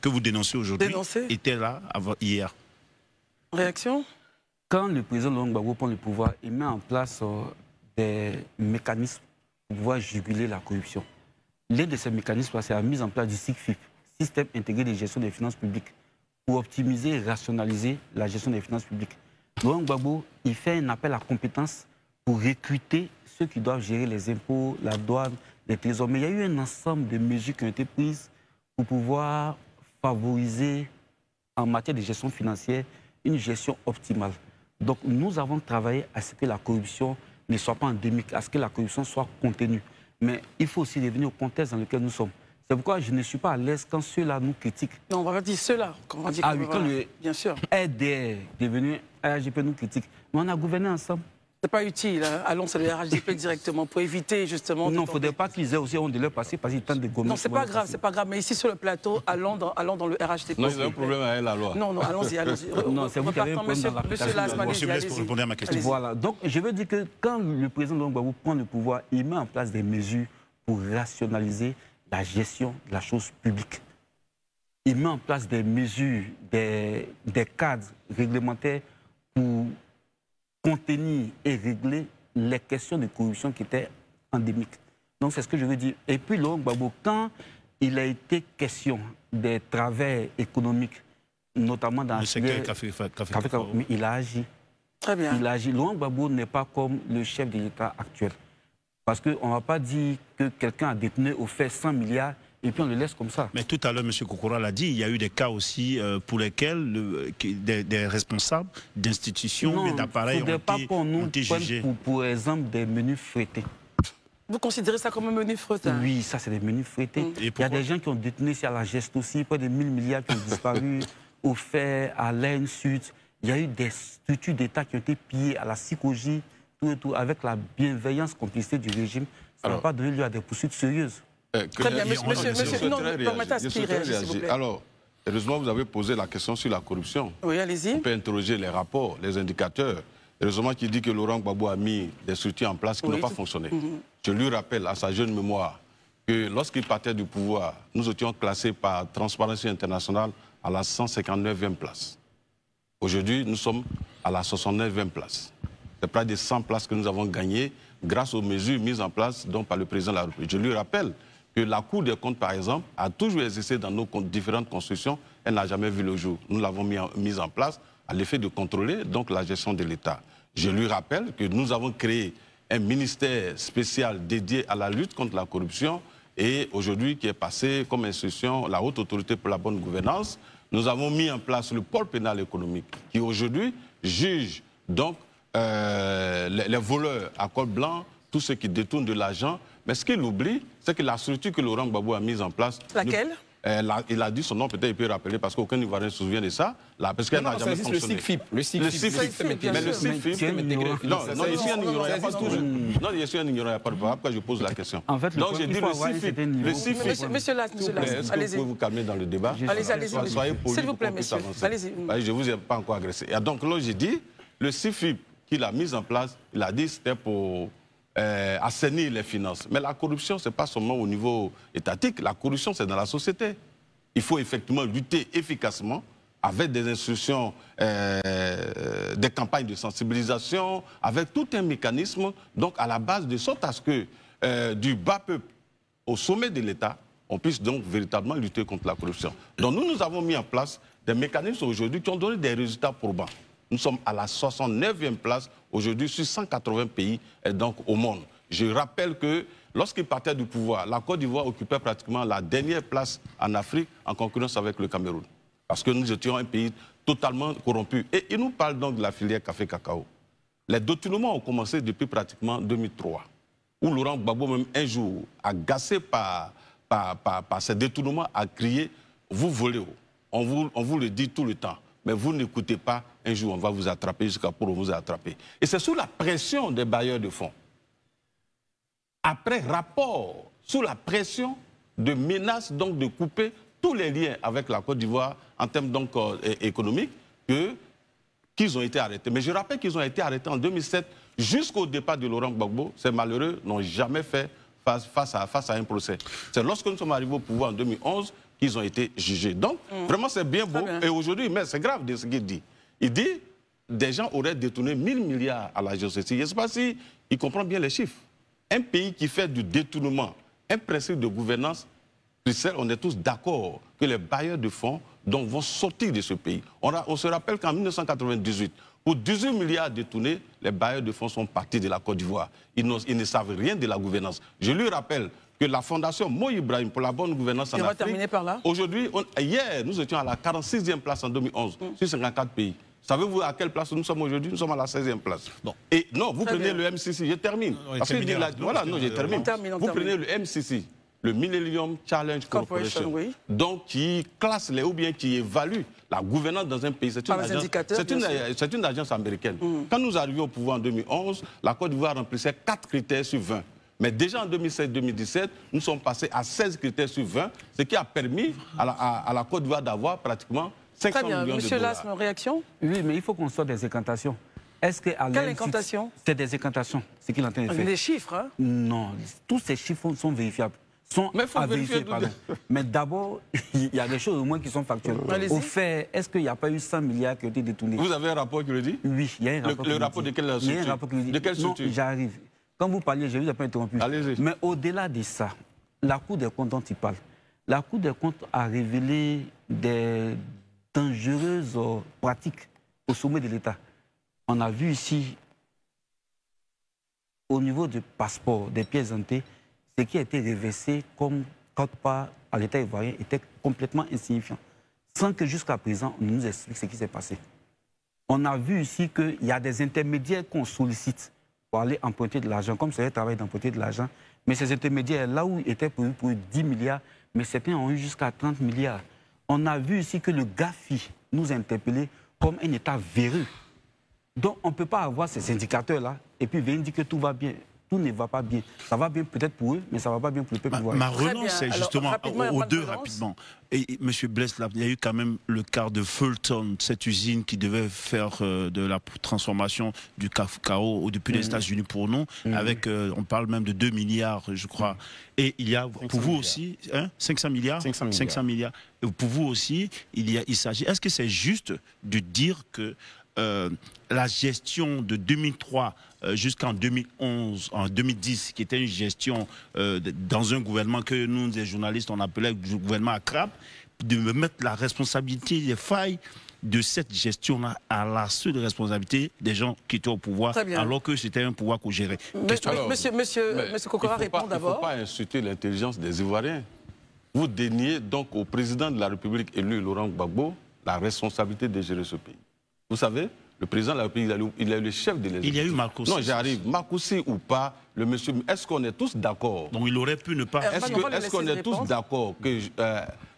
vous dénoncez aujourd'hui était là hier. Réaction? Quand le président Laurent Gbagbo prend le pouvoir, il met en place des mécanismes pour pouvoir juguler la corruption. L'un de ces mécanismes, c'est la mise en place du SICFIP, Système intégré de gestion des finances publiques, pour optimiser et rationaliser la gestion des finances publiques. Laurent Gbagbo, il fait un appel à compétences pour recruter ceux qui doivent gérer les impôts, la douane, les trésors. Mais il y a eu un ensemble de mesures qui ont été prises pour pouvoir favoriser, en matière de gestion financière, une gestion optimale. Donc nous avons travaillé à ce que la corruption ne soit pas endémique, à ce que la corruption soit contenue. Mais il faut aussi revenir au contexte dans lequel nous sommes. C'est pourquoi je ne suis pas à l'aise quand ceux-là nous critiquent. Non, on va pas dire ceux-là. Ah oui, quand le bien sûr. RDR devenu RHDP nous critique. Mais on a gouverné ensemble. C'est pas utile. Hein. Allons sur le RHDP directement pour éviter justement... Non, il ne faudrait pas qu'ils aient aussi honte de leur passer parce qu'ils tentent de gommer. Non, c'est pas grave, c'est pas grave. Mais ici sur le plateau, allons dans le RHDP. Non, il y a un problème avec la loi. Non, allons-y, allons-y. Non, c'est vous qui avez un problème dans la Monsieur Lasman, je vous laisse pour répondre à ma question. Voilà, donc je veux dire que quand le président Laurent Gbagbo prend le pouvoir, il met en place des mesures pour rationaliser la gestion de la chose publique. Il met en place des mesures, des cadres réglementaires pour contenir et régler les questions de corruption qui étaient endémiques. Donc c'est ce que je veux dire. Et puis Laurent Gbagbo, quand il a été question des travers économiques, notamment dans le secteur café, il a agi. Très bien. Il a agi. Laurent Gbagbo n'est pas comme le chef de l'État actuel. Parce qu'on ne va pas dire que quelqu'un a détenu au fait 100 milliards et puis on le laisse comme ça. Mais tout à l'heure, M. Kokora l'a dit, il y a eu des cas aussi pour lesquels des responsables d'institutions, d'appareils ont été jugés. Pour exemple, des menus feuilletés. Vous considérez ça comme un menu feuilleté? Oui, ça c'est des menus feuilletés. Il y a des gens qui ont détenu à la geste aussi, près de 1000 milliards qui ont disparu, au fait, à l'Ain-Sud. Il y a eu des structures d'État qui ont été pillées à la psychologie. Tout, avec la bienveillance, complicité du régime, ça n'a pas donné lieu à des poursuites sérieuses. Très bien, monsieur, non, permettez à ce qu'il réagisse, s'il vous plaît. Alors, heureusement, vous avez posé la question sur la corruption. Oui, allez-y. On peut interroger les rapports, les indicateurs. Heureusement qu'il dit que Laurent Gbagbo a mis des structures en place qui n'ont pas fonctionné. Je lui rappelle à sa jeune mémoire que lorsqu'il partait du pouvoir, nous étions classés par Transparency International à la 159e place. Aujourd'hui, nous sommes à la 69e place. C'est près de 100 places que nous avons gagnées grâce aux mesures mises en place donc, par le président de la République. Je lui rappelle que la Cour des comptes, par exemple, a toujours existé dans nos différentes constructions. Elle n'a jamais vu le jour. Nous l'avons mise en place à l'effet de contrôler donc, la gestion de l'État. Je lui rappelle que nous avons créé un ministère spécial dédié à la lutte contre la corruption et aujourd'hui qui est passé comme institution la Haute Autorité pour la bonne gouvernance. Nous avons mis en place le pôle pénal économique qui aujourd'hui juge donc les voleurs à col blanc, tous ceux qui détournent de l'argent. Mais ce qu'il oublie, c'est que la structure que Laurent Gbagbo a mise en place... Laquelle? Il a dit son nom, peut-être il peut rappeler, parce qu'aucun Ivoirien ne se souvient de ça, là, parce qu'elle n'a jamais fonctionné. Le SICFIP. Mais le SICFIP... Non, je suis un ignorant, il n'y a pas de problème. Non, je suis un ignorant, il n'y a pas de problème. Pourquoi je pose la question? En fait, donc j'ai dit le SICFIP. Monsieur Lass, est-ce que vous pouvez vous calmer dans le débat? Allez-y. Soyez poli. S'il vous plaît, monsieur. Allez-y. Je ne vous ai pas encore agressé. Et donc là, j'ai dit, le SICFIP qu'il a mis en place, il a dit que c'était pour assainir les finances. Mais la corruption, ce n'est pas seulement au niveau étatique, la corruption, c'est dans la société. Il faut effectivement lutter efficacement avec des institutions, des campagnes de sensibilisation, avec tout un mécanisme, donc à la base de sorte à ce que du bas peuple au sommet de l'État, on puisse donc véritablement lutter contre la corruption. Donc nous avons mis en place des mécanismes aujourd'hui qui ont donné des résultats probants. Nous sommes à la 69e place aujourd'hui sur 180 pays donc, au monde. Je rappelle que lorsqu'il partait du pouvoir, la Côte d'Ivoire occupait pratiquement la dernière place en Afrique en concurrence avec le Cameroun. Parce que nous étions un pays totalement corrompu. Et il nous parle donc de la filière café-cacao. Les détournements ont commencé depuis pratiquement 2003, où Laurent Gbagbo, même un jour, agacé par ces détournements, a crié « Vous volez, on vous le dit tout le temps ». mais vous n'écoutez pas, un jour on va vous attraper jusqu'à pour vous attraper. Et c'est sous la pression des bailleurs de fonds, après rapport, sous la pression de menaces donc de couper tous les liens avec la Côte d'Ivoire en termes donc économiques, qu'ils ont été arrêtés. Mais je rappelle qu'ils ont été arrêtés en 2007 jusqu'au départ de Laurent Gbagbo. Ces malheureux n'ont jamais fait face à un procès. C'est lorsque nous sommes arrivés au pouvoir en 2011 qu'ils ont été jugés. Donc, vraiment, c'est bien beau. Bien. Et aujourd'hui, mais c'est grave de ce qu'il dit. Il dit des gens auraient détourné 1000 milliards à la géostratégie. Je ne sais pas s'il comprend bien les chiffres. Un pays qui fait du détournement, un principe de gouvernance, on est tous d'accord que les bailleurs de fonds donc, vont sortir de ce pays. On se rappelle qu'en 1998, pour 18 milliards détournés, les bailleurs de fonds sont partis de la Côte d'Ivoire. Ils ne savent rien de la gouvernance. Je lui rappelle que la fondation Mo Ibrahim pour la bonne gouvernance en Afrique, aujourd'hui, hier, nous étions à la 46e place en 2011, sur 54 pays. Savez-vous à quelle place nous sommes aujourd'hui? Nous sommes à la 16e place. Bon. Et non, vous prenez le MCC, je termine. Parce que voilà, non, je termine. Vous prenez le MCC, le Millennium Challenge Corporation, oui. Donc qui classe ou bien qui évalue la gouvernance dans un pays. C'est une agence américaine. Quand nous arrivions au pouvoir en 2011, la Côte d'Ivoire remplissait 4 critères sur 20. Mais déjà en 2016-2017, nous sommes passés à 16 critères sur 20, ce qui a permis à la Côte d'Ivoire d'avoir pratiquement 500 millions de dollars. Monsieur Lass, réaction? Oui, mais il faut qu'on sorte des incantations. Est-ce que quelle incantation? C'est des incantations, ce qu'il est en train de faire. Des chiffres, hein? Non, tous ces chiffres sont vérifiables. Mais il faut vérifier, pardon. Mais d'abord, il y a des choses au moins qui sont factuelles. Au fait, est-ce qu'il n'y a pas eu 100 milliards qui ont été détournés? Vous avez un rapport qui le dit? Oui, il y a un rapport. Le rapport de quelle structure? Il y a un rapport qui le dit. De quelle structure? Non, j'arrive. Quand vous parliez, je ne vous ai pas interrompu. Mais au-delà de ça, la Cour des comptes dont il parle, la Cour des comptes a révélé des dangereuses pratiques au sommet de l'État. On a vu ici, au niveau du passeport, des pièces d'identité, ce qui a été reversé comme quote-part à l'État ivoirien était complètement insignifiant, sans que jusqu'à présent, on nous explique ce qui s'est passé. On a vu ici qu'il y a des intermédiaires qu'on sollicite pour aller emprunter de l'argent, comme c'est le travail d'emprunter de l'argent. Mais ces intermédiaires, là où ils étaient prévus pour 10 milliards, mais certains ont eu jusqu'à 30 milliards. On a vu ici que le GAFI nous a interpellés comme un État véreux. Donc on ne peut pas avoir ces indicateurs-là et puis venir dire que tout va bien. Tout ne va pas bien. Ça va bien peut-être pour eux, mais ça ne va pas bien pour le peuple ivoirien. Ma relance, c'est justement aux deux rapidement. Et M. Bless, il y a eu quand même le cas de Fulton, cette usine qui devait faire de la transformation du cacao depuis les États-Unis pour nous, avec, on parle même de 2 milliards, je crois. Et il y a, pour vous aussi, 500 milliards 500 milliards. Et pour vous aussi, il s'agit, est-ce que c'est juste de dire que la gestion de 2003 jusqu'en 2011, en 2010, qui était une gestion dans un gouvernement que nous, les journalistes, on appelait le gouvernement à crabe, de mettre la responsabilité des failles de cette gestion-là à la seule responsabilité des gens qui étaient au pouvoir, alors que c'était un pouvoir qu'on gérait. Monsieur Kokora répond d'abord. Il ne faut pas insulter l'intelligence des Ivoiriens. Vous déniez donc au président de la République élu, Laurent Gbagbo, la responsabilité de gérer ce pays. Vous savez, le président de la République, il est le chef de l'exécutif. Il y a eu Marcoussi. Non, j'arrive. Marcoussi ou pas, le monsieur... Est-ce qu'on est tous d'accord? Donc il aurait pu ne pas... Est-ce qu'on est tous d'accord que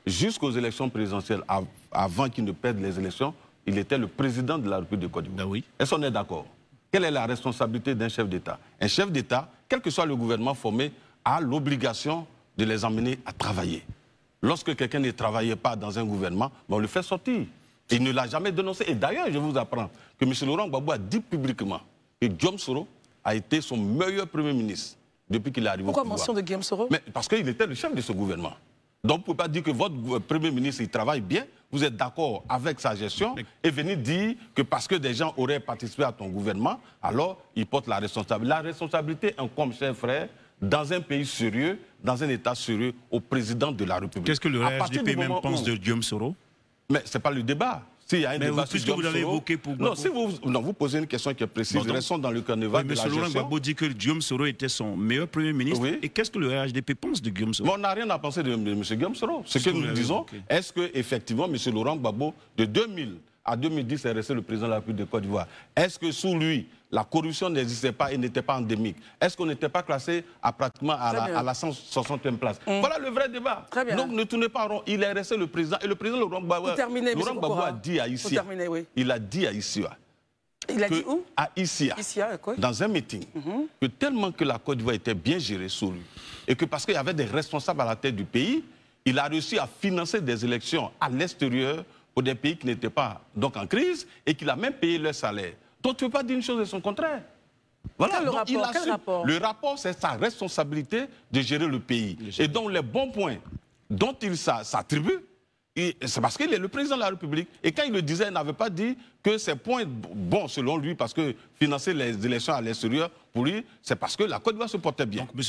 jusqu'aux élections présidentielles, avant qu'il ne perde les élections, il était le président de la République de Côte d'Ivoire? Oui. Est-ce qu'on est d'accord? Quelle est la responsabilité d'un chef d'État? Un chef d'État, quel que soit le gouvernement formé, a l'obligation de les emmener à travailler. Lorsque quelqu'un ne travaillait pas dans un gouvernement, on le fait sortir. Il ne l'a jamais dénoncé. Et d'ailleurs, je vous apprends que M. Laurent Gbagbo a dit publiquement que Guillaume Soro a été son meilleur Premier ministre depuis qu'il est arrivé au pouvoir. Pourquoi mention de Guillaume Soro? Mais parce qu'il était le chef de ce gouvernement. Donc, vous ne pouvez pas dire que votre Premier ministre il travaille bien, vous êtes d'accord avec sa gestion, et venir dire que parce que des gens auraient participé à ton gouvernement, alors il porte la responsabilité. La responsabilité incombe, cher frère, dans un pays sérieux, dans un État sérieux, au président de la République. Qu'est-ce que le RHDP même pense de Guillaume Soro? Mais ce n'est pas le débat. S'il y a un débat puisque vous l'avez évoqué pour Gbagbo. Non, si vous posez une question qui est précise, restons dans le carnaval de la gestion. M. Laurent Gbagbo dit que Guillaume Soro était son meilleur Premier ministre. Oui. Et qu'est-ce que le RHDP pense de Guillaume Soro? Mais on n'a rien à penser de M. Guillaume Soro. Ce que nous disons, est-ce qu'effectivement, M. Laurent Gbagbo, de 2000 à 2010, est resté le président de la République de Côte d'Ivoire? Est-ce que sous lui, la corruption n'existait pas et n'était pas endémique? Est-ce qu'on n'était pas classé pratiquement à la 160e place? Voilà le vrai débat. Donc ne tournez pas en rond. Il est resté le président. Et le président Laurent Gbagbo a dit à Issia, il a dit à Issia, il a dit où? À Issia, dans un meeting, que tellement que la Côte d'Ivoire était bien gérée sous lui, et que parce qu'il y avait des responsables à la tête du pays, il a réussi à financer des élections à l'extérieur pour des pays qui n'étaient pas donc en crise, et qu'il a même payé leur salaire. Donc tu ne peux pas dire une chose et son contraire. Voilà, Quel rapport? Le rapport, c'est sa responsabilité de gérer le pays. Et donc les bons points dont il s'attribue, c'est parce qu'il est le président de la République. Et quand il le disait, il n'avait pas dit que ces points bons selon lui, parce que financer les élections à l'extérieur, pour lui, c'est parce que la Côte d'Ivoire se portait bien. Donc,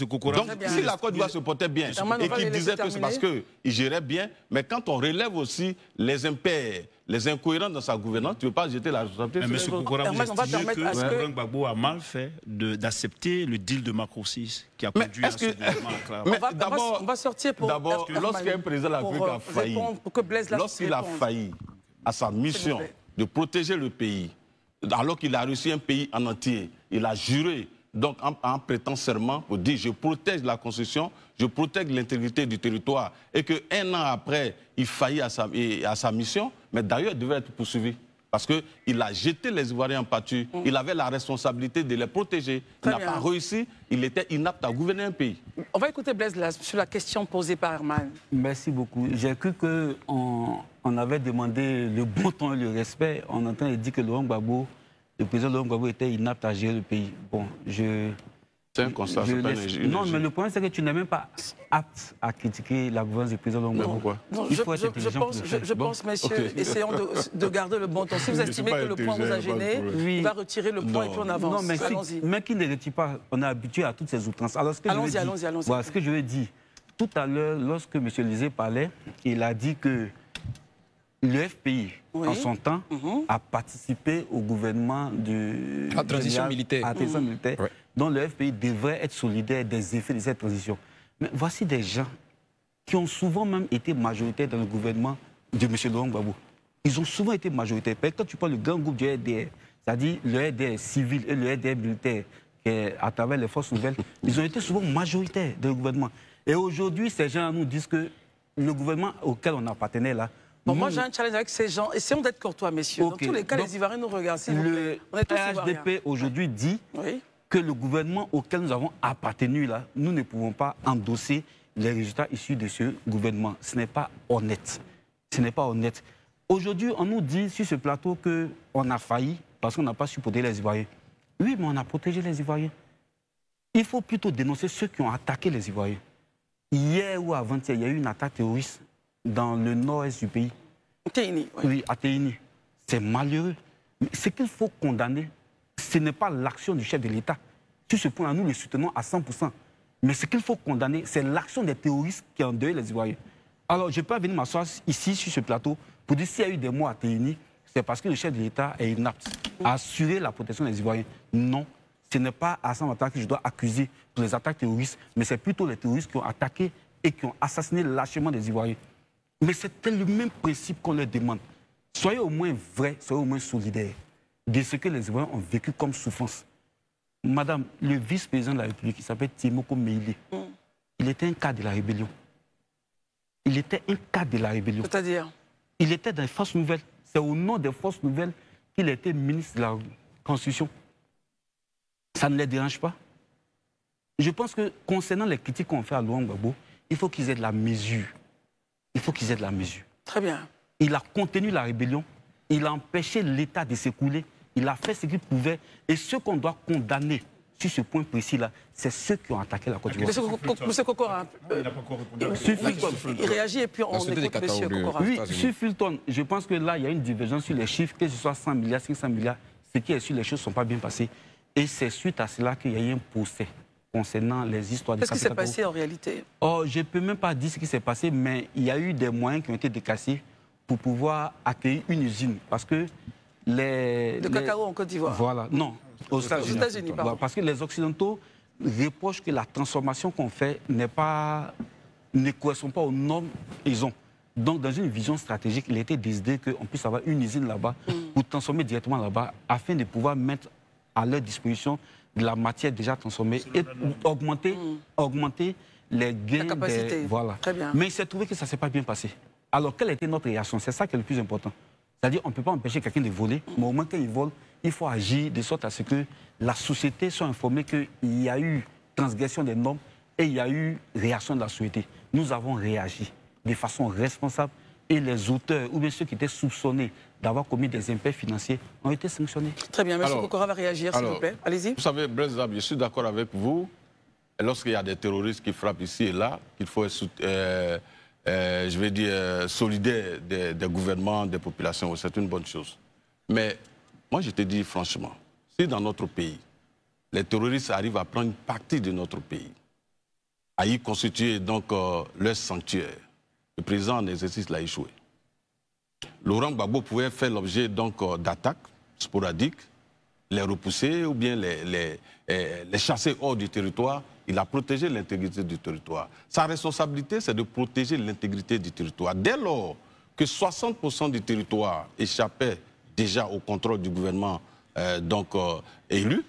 si la Côte d'Ivoire se portait bien et qu'il disait que c'est parce qu'il gérait bien, mais quand on relève aussi les impairs, les incohérents dans sa gouvernance, tu ne veux pas jeter la responsabilité sur les autres. Vous estimez que Laurent Gbagbo a mal fait d'accepter le deal de Macron 6 qui a conduit à ce gouvernement. On va sortir pour... D'abord, lorsqu'un président de la République a failli, lorsqu'il a failli à sa mission de protéger le pays, alors qu'il a reçu un pays en entier, il a juré donc en prêtant serment pour dire je protège la Constitution, je protège l'intégrité du territoire, et qu'un an après, il faillit à sa mission, mais d'ailleurs il devait être poursuivi. Parce qu'il a jeté les Ivoiriens en pâture, il avait la responsabilité de les protéger. Il n'a pas réussi, il était inapte à gouverner un pays. On va écouter Blaise Las sur la question posée par Herman. Merci beaucoup. J'ai cru qu'on avait demandé le bon temps et le respect. On entend dire que le président Laurent Gbagbo était inapte à gérer le pays. Bon, c'est un constat, c'est pas une non, mais le problème, c'est que tu n'es même pas apte à critiquer la gouvernance du président Laurent Gbagbo. Pourquoi? Je pense, messieurs, essayons de garder le bon temps. Si vous estimez que le point vous a gêné, il va retirer le point et puis on avance. Non, mais qui ne retire pas, on est habitué à toutes ces outrances. Allons-y. Voilà ce que je veux dire. Tout à l'heure, lorsque M. Lisée parlait, il a dit que le FPI, en son temps, a participé au gouvernement de la transition militaire. dont le FPI devrait être solidaire des effets de cette transition. Mais voici des gens qui ont souvent même été majoritaires dans le gouvernement de M. Laurent Gbagbo. Ils ont souvent été majoritaires. Quand tu parles du grand groupe du RDR, c'est-à-dire le RDR civil et le RDR militaire, à travers les forces nouvelles, ils ont été souvent majoritaires dans le gouvernement. Et aujourd'hui, ces gens nous disent que le gouvernement auquel on appartenait là... Bon, moi, j'ai un challenge avec ces gens. Essayons d'être courtois, messieurs. Dans tous les cas, les Ivoiriens nous regardent, s'il vous plaît. On est tous Ivoiriens. Le HDP aujourd'hui dit que le gouvernement auquel nous avons appartenu là, nous ne pouvons pas endosser les résultats issus de ce gouvernement. Ce n'est pas honnête. Ce n'est pas honnête. Aujourd'hui, on nous dit sur ce plateau qu'on a failli parce qu'on n'a pas su protéger les Ivoiriens. Oui, mais on a protégé les Ivoiriens. Il faut plutôt dénoncer ceux qui ont attaqué les Ivoiriens. Hier ou avant-hier, il y a eu une attaque terroriste dans le nord-est du pays. Téini, oui, à Téini. C'est malheureux. Mais ce qu'il faut condamner, ce n'est pas l'action du chef de l'État. Sur ce point-là, nous le soutenons à 100%. Mais ce qu'il faut condamner, c'est l'action des terroristes qui ont endeuillé les Ivoiriens. Alors, je ne peux pas venir m'asseoir ici, sur ce plateau, pour dire s'il y a eu des morts à Téini, c'est parce que le chef de l'État est inapte à assurer la protection des Ivoiriens. Non, ce n'est pas Alassane Ouattara que je dois accuser pour les attaques terroristes, mais c'est plutôt les terroristes qui ont attaqué et qui ont assassiné lâchement des Ivoiriens. Mais c'est le même principe qu'on leur demande. Soyez au moins vrais, soyez au moins solidaires de ce que les Ivoiriens ont vécu comme souffrance. Madame, le vice-président de la République, il s'appelle Timoko Meïlé, il était un cas de la rébellion. Il était un cas de la rébellion. C'est-à-dire? Il était dans les forces nouvelles. C'est au nom des forces nouvelles qu'il était ministre de la Constitution. Ça ne les dérange pas. Je pense que concernant les critiques qu'on fait à Laurent Gbagbo, il faut qu'ils aient de la mesure. Il faut qu'ils aient de la mesure. Très bien. Il a contenu la rébellion, il a empêché l'État de s'écouler, il a fait ce qu'il pouvait. Et ceux qu'on doit condamner sur ce point précis-là, c'est ceux qui ont attaqué la Côte d'Ivoire. Monsieur Kokora, il n'a pas encore répondu. Il réagit et puis on écoute Monsieur Kokora. Oui, sur Fulton, je pense que là, il y a une divergence sur les chiffres, que ce soit 100 milliards, 500 milliards. Ce qui est sûr, les choses ne sont pas bien passées. Et c'est suite à cela qu'il y a eu un procès concernant les histoires de... Qu'est-ce qui s'est passé en réalité? Oh, je ne peux même pas dire ce qui s'est passé, mais il y a eu des moyens qui ont été décaissés pour pouvoir accueillir une usine. Parce que de cacao en Côte d'Ivoire. Voilà, non, aux États-Unis. Parce que les Occidentaux reprochent que la transformation qu'on fait ne correspond pas aux normes qu'ils ont. Donc, dans une vision stratégique, il a été décidé qu'on puisse avoir une usine là-bas pour transformer directement là-bas afin de pouvoir mettre à leur disposition de la matière déjà transformée et augmenter les gains. La capacité. Voilà. Très bien. Mais il s'est trouvé que ça ne s'est pas bien passé. Alors, quelle était notre réaction? C'est ça qui est le plus important. C'est-à-dire qu'on ne peut pas empêcher quelqu'un de voler, mais au moins quand il vole, il faut agir de sorte à ce que la société soit informée qu'il y a eu transgression des normes et il y a eu réaction de la société. Nous avons réagi de façon responsable et les auteurs ou bien ceux qui étaient soupçonnés d'avoir commis des impairs financiers ont été sanctionnés. Très bien, M. Kokora va réagir, s'il vous plaît. Allez-y. Vous savez, Blaise Lab, je suis d'accord avec vous. Lorsqu'il y a des terroristes qui frappent ici et là, qu'il faut être, je vais dire, solidaire des gouvernements, des populations, c'est une bonne chose. Mais moi, je te dis franchement, si dans notre pays, les terroristes arrivent à prendre une partie de notre pays, à y constituer donc leur sanctuaire, le président en exercice l'a échoué. Laurent Gbagbo pouvait faire l'objet donc d'attaques sporadiques, les repousser ou bien les chasser hors du territoire. Il a protégé l'intégrité du territoire. Sa responsabilité, c'est de protéger l'intégrité du territoire. Dès lors que 60% du territoire échappait déjà au contrôle du gouvernement élu,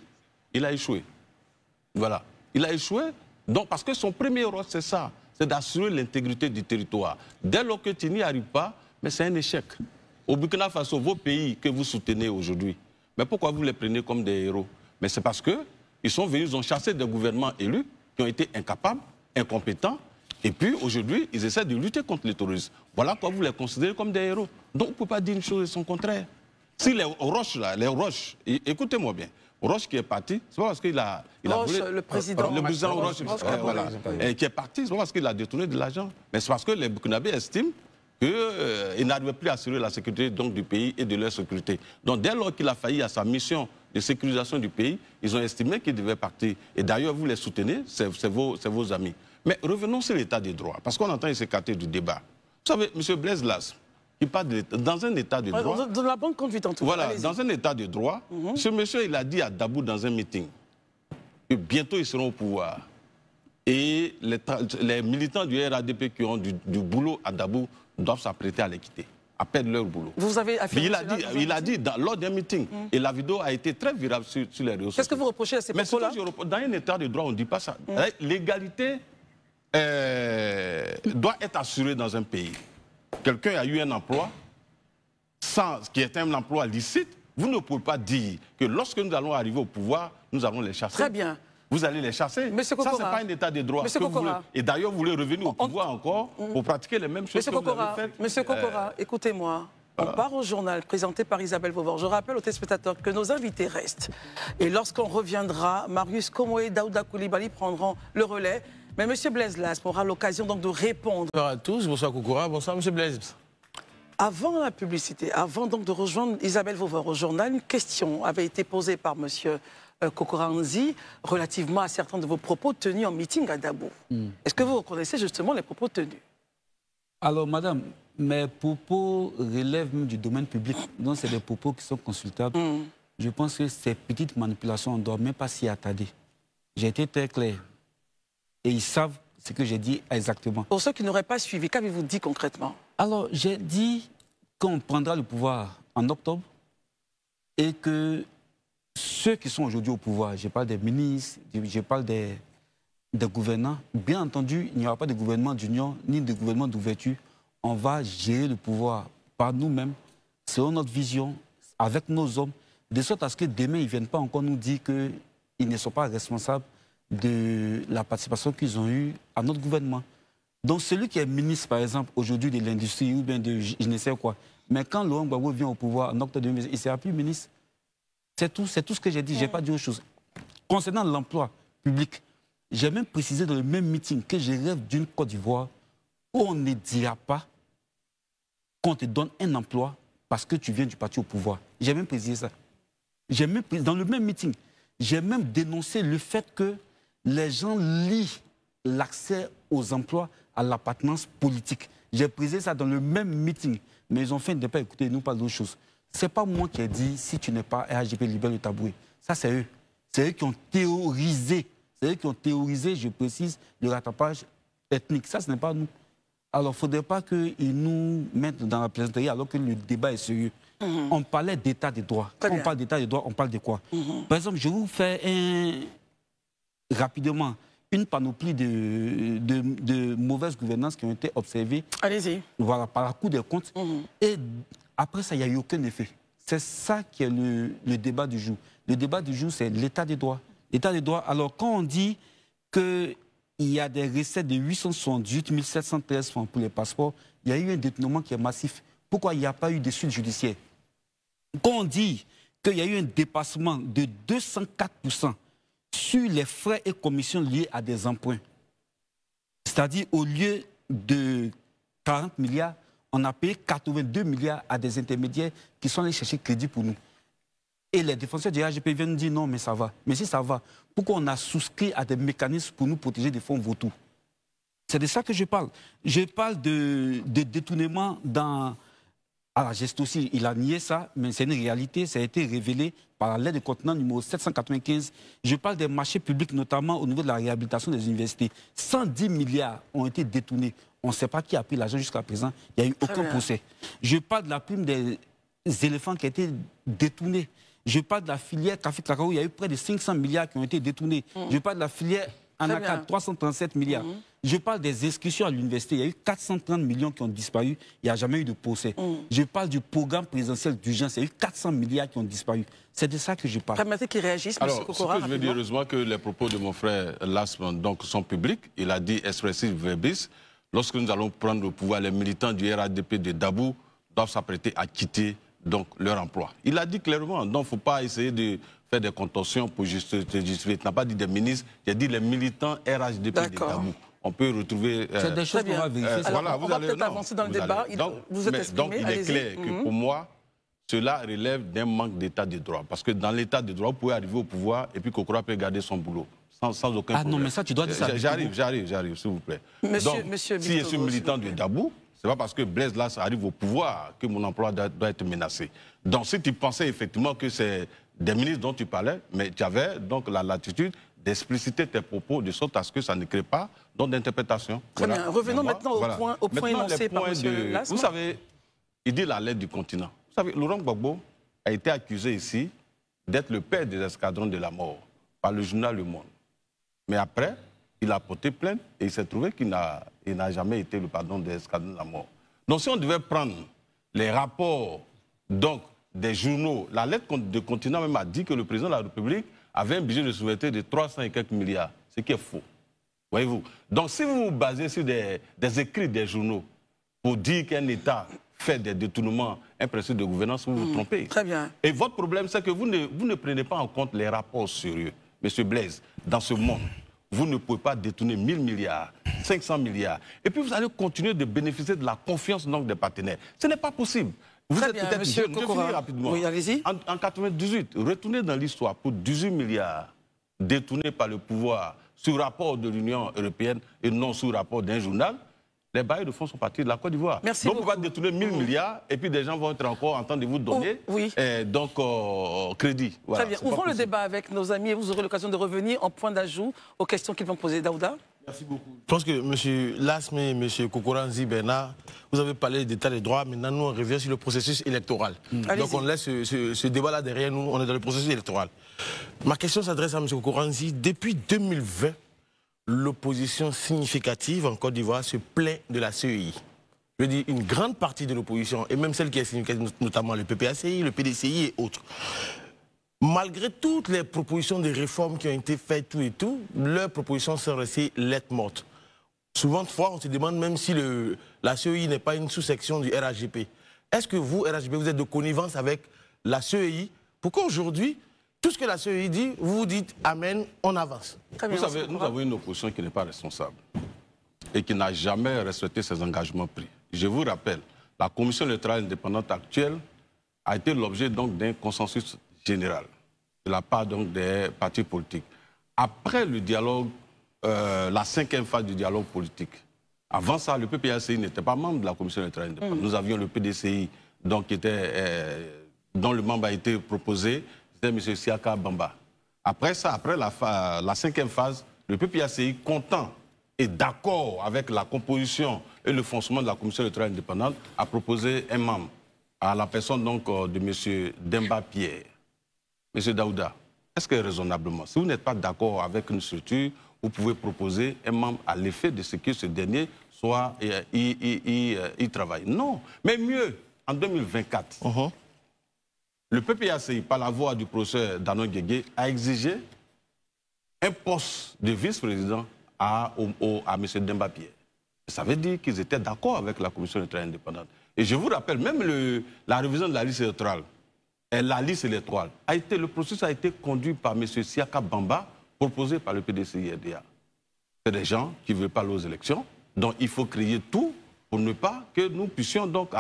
il a échoué. Voilà. Il a échoué, donc, parce que son premier rôle, c'est ça, c'est d'assurer l'intégrité du territoire. Dès lors que tu n'y arrives pas, mais c'est un échec. Au Burkina Faso, vos pays que vous soutenez aujourd'hui, mais pourquoi vous les prenez comme des héros? Mais c'est parce qu'ils sont venus, ils ont chassé des gouvernements élus qui ont été incapables, incompétents, et puis aujourd'hui, ils essaient de lutter contre les terroristes. Voilà pourquoi vous les considérez comme des héros. Donc, on ne peut pas dire une chose et son contraire. Si les Roches, là, les Roches, écoutez-moi bien, Roche qui est parti, c'est pas parce qu'il a Roche, voulu, le président Roche, voilà, qui est parti, c'est pas parce qu'il a détourné de l'argent, mais c'est parce que les Burkinabés estiment qu'ils n'arrivaient plus à assurer la sécurité donc, du pays et de leur sécurité. Donc dès lors qu'il a failli à sa mission de sécurisation du pays, ils ont estimé qu'il devait partir. Et d'ailleurs, vous les soutenez, c'est vos amis. Mais revenons sur l'état des droits, parce qu'on entend s'écarter du débat. Vous savez, M. Blaise Las, il parle dans un état de droit. Dans la bonne conduite, en tout cas. Voilà, dans un état de droit, ce monsieur, il a dit à Dabou dans un meeting que bientôt ils seront au pouvoir. Et les militants du RADP qui ont du boulot à Dabou doivent s'apprêter à les quitter, à perdre leur boulot. Vous avez affirmé il a dit lors d'un meeting, et la vidéo a été très virale sur les réseaux sociaux. Qu'est-ce que vous reprochez à ces propos-là? Dans un état de droit, on ne dit pas ça. L'égalité doit être assurée dans un pays. Quelqu'un a eu un emploi, qui est un emploi licite, vous ne pouvez pas dire que lorsque nous allons arriver au pouvoir, nous allons les chasser. Très bien. Vous allez les chasser. Monsieur Kokora, ça, ce n'est pas un état de droit. Et d'ailleurs, vous voulez revenir au pouvoir encore pour pratiquer les mêmes choses que vous avez faites. Monsieur Kokora, écoutez-moi. On part au journal présenté par Isabelle Vauvert. Je rappelle aux téléspectateurs que nos invités restent. Et lorsqu'on reviendra, Marius Como et Daouda Coulibaly prendront le relais. Mais M. Blaise Las aura l'occasion donc de répondre. Bonsoir à tous, bonsoir Kokora, bonsoir M. Blaise. Avant la publicité, avant donc de rejoindre Isabelle Vauvert au journal, une question avait été posée par M. Kokora Anzi relativement à certains de vos propos tenus en meeting à Dabou. Est-ce que vous reconnaissez justement les propos tenus? Alors, madame, mes propos relèvent même du domaine public. Donc, c'est des propos qui sont consultables. Je pense que ces petites manipulations, on ne doit même pas s'y attarder. J'ai été très clair. Et ils savent ce que j'ai dit exactement. Pour ceux qui n'auraient pas suivi, qu'avez-vous dit concrètement? Alors, j'ai dit qu'on prendra le pouvoir en octobre et que ceux qui sont aujourd'hui au pouvoir, je parle des ministres, je parle des gouvernants, bien entendu, il n'y aura pas de gouvernement d'union ni de gouvernement d'ouverture. On va gérer le pouvoir par nous-mêmes, selon notre vision, avec nos hommes, de sorte à ce que demain, ils ne viennent pas encore nous dire qu'ils ne sont pas responsables de la participation qu'ils ont eue à notre gouvernement. Donc celui qui est ministre, par exemple, aujourd'hui de l'industrie ou bien de je ne sais quoi, mais quand Laurent Gbagbo vient au pouvoir en octobre 2020, il ne sera plus ministre. C'est tout ce que j'ai dit, je n'ai pas dit autre chose. Concernant l'emploi public, j'ai même précisé dans le même meeting que je rêve d'une Côte d'Ivoire où on ne dira pas qu'on te donne un emploi parce que tu viens du parti au pouvoir. J'ai même précisé ça. Dans le même meeting, j'ai même dénoncé le fait que les gens lient l'accès aux emplois à l'appartenance politique. J'ai précisé ça dans le même meeting, mais ils ont fait de ne pas écouter, nous parlent d'autre chose. Ce n'est pas moi qui ai dit si tu n'es pas RHDP, libère le tabouret. Ça, c'est eux. C'est eux qui ont théorisé. C'est eux qui ont théorisé, je précise, le rattrapage ethnique. Ça, ce n'est pas nous. Alors, il ne faudrait pas qu'ils nous mettent dans la plaisanterie alors que le débat est sérieux. On parlait d'état de droit. Quand on parle d'état de droit, on parle de quoi? Par exemple, je vous fais rapidement une panoplie de mauvaises gouvernances qui ont été observées. Allez-y. Voilà, par la Cour des comptes. Et après ça, il n'y a eu aucun effet. C'est ça qui est le débat du jour. Le débat du jour, c'est l'état des droits. L'état des droits. Alors, quand on dit qu'il y a des recettes de 878 713 francs pour les passeports, il y a eu un détournement qui est massif. Pourquoi il n'y a pas eu de suite judiciaire? Quand on dit qu'il y a eu un dépassement de 204% sur les frais et commissions liés à des emprunts, c'est-à-dire au lieu de 40 milliards, on a payé 82 milliards à des intermédiaires qui sont allés chercher crédit pour nous. Et les défenseurs du RGP viennent nous dire non, mais ça va. Mais si ça va, pourquoi on a souscrit à des mécanismes pour nous protéger des fonds vautours? C'est de ça que je parle. Je parle de détournement dans... À la geste aussi, il a nié ça, mais c'est une réalité, ça a été révélé par la lettre de contenant numéro 795. Je parle des marchés publics, notamment au niveau de la réhabilitation des universités. 110 milliards ont été détournés. On ne sait pas qui a pris l'argent jusqu'à présent. Il n'y a eu aucun procès. Je parle de la prime des éléphants qui a été détournée. Je parle de la filière Café Cacao, il y a eu près de 500 milliards qui ont été détournés. Je parle de la filière Anaca, 337 milliards. Je parle des inscriptions à l'université. Il y a eu 430 millions qui ont disparu. Il n'y a jamais eu de procès. Je parle du programme présidentiel d'urgence. Il y a eu 400 milliards qui ont disparu. C'est de ça que je parle. Permettez qu'il réagisse, M. Kokora. Ce que je veux dire, heureusement que les propos de mon frère Lasman donc, sont publics. Il a dit expressif verbis. Lorsque nous allons prendre le pouvoir, les militants du RADP de Dabou doivent s'apprêter à quitter donc, leur emploi. Il a dit clairement. Donc, il ne faut pas essayer de faire des contorsions pour justifier. Il n'a pas dit des ministres, il a dit les militants RHDP de Dabou. On peut retrouver... c'est des choses qu'on va vérifier. Voilà, on va peut-être avancer dans le débat. Vous êtes exprimé, donc, il est clair que pour moi, cela relève d'un manque d'état de droit. Parce que dans l'état de droit, vous pouvez arriver au pouvoir et puis Kokora peut garder son boulot. Sans aucun problème. Non, mais ça, tu dois dire ça. J'arrive, s'il vous plaît. Monsieur si je suis militant de Dabou, ce n'est pas parce que Blaise Las arrive au pouvoir que mon emploi doit être menacé. Donc, si tu pensais effectivement que c'est des ministres dont tu parlais, mais tu avais donc la latitude d'expliciter tes propos de sorte à ce que ça ne crée pas d'interprétation. Très bien. Revenons maintenant au point énoncé par M. Lasman. Vous savez, il dit la lettre du continent. Vous savez, Laurent Gbagbo a été accusé ici d'être le père des escadrons de la mort par le journal Le Monde. Mais après, il a porté plainte et il s'est trouvé qu'il n'a jamais été le pardon des escadrons de la mort. Donc si on devait prendre les rapports donc, des journaux, la lettre de continent même a dit que le président de la République avait un budget de souveraineté de 300 et quelques milliards, ce qui est faux. Voyez-vous. Donc si vous vous basez sur des écrits des journaux pour dire qu'un État fait des détournements, un principe de gouvernance, vous vous trompez. Très bien. Et votre problème, c'est que vous ne prenez pas en compte les rapports sérieux. Monsieur Blaise, dans ce monde, vous ne pouvez pas détourner 1000 milliards, 500 milliards. Et puis vous allez continuer de bénéficier de la confiance donc, des partenaires. Ce n'est pas possible. Vous êtes peut-être jeune. Je finis rapidement. Oui, allez-y. En 1998, retournez dans l'histoire pour 18 milliards détournés par le pouvoir sur rapport de l'Union européenne et non sur rapport d'un journal. Les bailleurs de fonds sont partis de la Côte d'Ivoire. Donc, vous pouvez détourner 1000 milliards et puis des gens vont être encore en train de vous donner crédit. Voilà, très bien. Ouvrons le débat avec nos amis et vous aurez l'occasion de revenir en point d'ajout aux questions qu'ils vont poser. Daouda. Merci beaucoup. Je pense que M. Lasme et M. Kokoranzi Bernard, vous avez parlé d'état de droit. Maintenant, nous, on revient sur le processus électoral. Donc, on laisse ce débat-là derrière nous. On est dans le processus électoral. Ma question s'adresse à M. Kokoranzi. Depuis 2020, l'opposition significative en Côte d'Ivoire se plaint de la CEI. Je veux dire, une grande partie de l'opposition, et même celle qui est significative, notamment le PPACI, le PDCI et autres, malgré toutes les propositions de réformes qui ont été faites, leurs propositions sont restées lettres mortes. Souvent, on se demande même si la CEI n'est pas une sous-section du RHGP. Est-ce que vous, RHGP, vous êtes de connivence avec la CEI? Pourquoi aujourd'hui, tout ce que la CEI dit, vous vous dites « Amen, on avance ». Vous savez, nous avons une opposition qui n'est pas responsable et qui n'a jamais respecté ses engagements pris. Je vous rappelle, la commission électorale indépendante actuelle a été l'objet donc d'un consensus général de la part donc des partis politiques. Après le dialogue, la 5e phase du dialogue politique, avant ça, le PPACI n'était pas membre de la commission électorale indépendante. Nous avions le PDCI donc, dont le membre a été proposé, c'était M. Siaka Bamba. Après ça, après la 5e phase, le PPACI, content est d'accord avec la composition et le fonctionnement de la commission électorale indépendante, a proposé un membre, à la personne donc de M. Demba Pierre. M. Daouda, est-ce que raisonnablement, si vous n'êtes pas d'accord avec une structure, vous pouvez proposer un membre à l'effet de ce que ce dernier soit y travaille? Non, mais mieux, en 2024, le PPACI, par la voix du professeur Danon Guégué, a exigé un poste de vice-président à M. Demba Pierre. Ça veut dire qu'ils étaient d'accord avec la commission électorale indépendante. Et je vous rappelle, même la révision de la liste électorale, le processus a été conduit par M. Siaka Bamba, proposé par le PDCI-RDA. C'est des gens qui ne veulent pas aller aux élections, donc il faut créer tout pour ne pas que nous puissions donc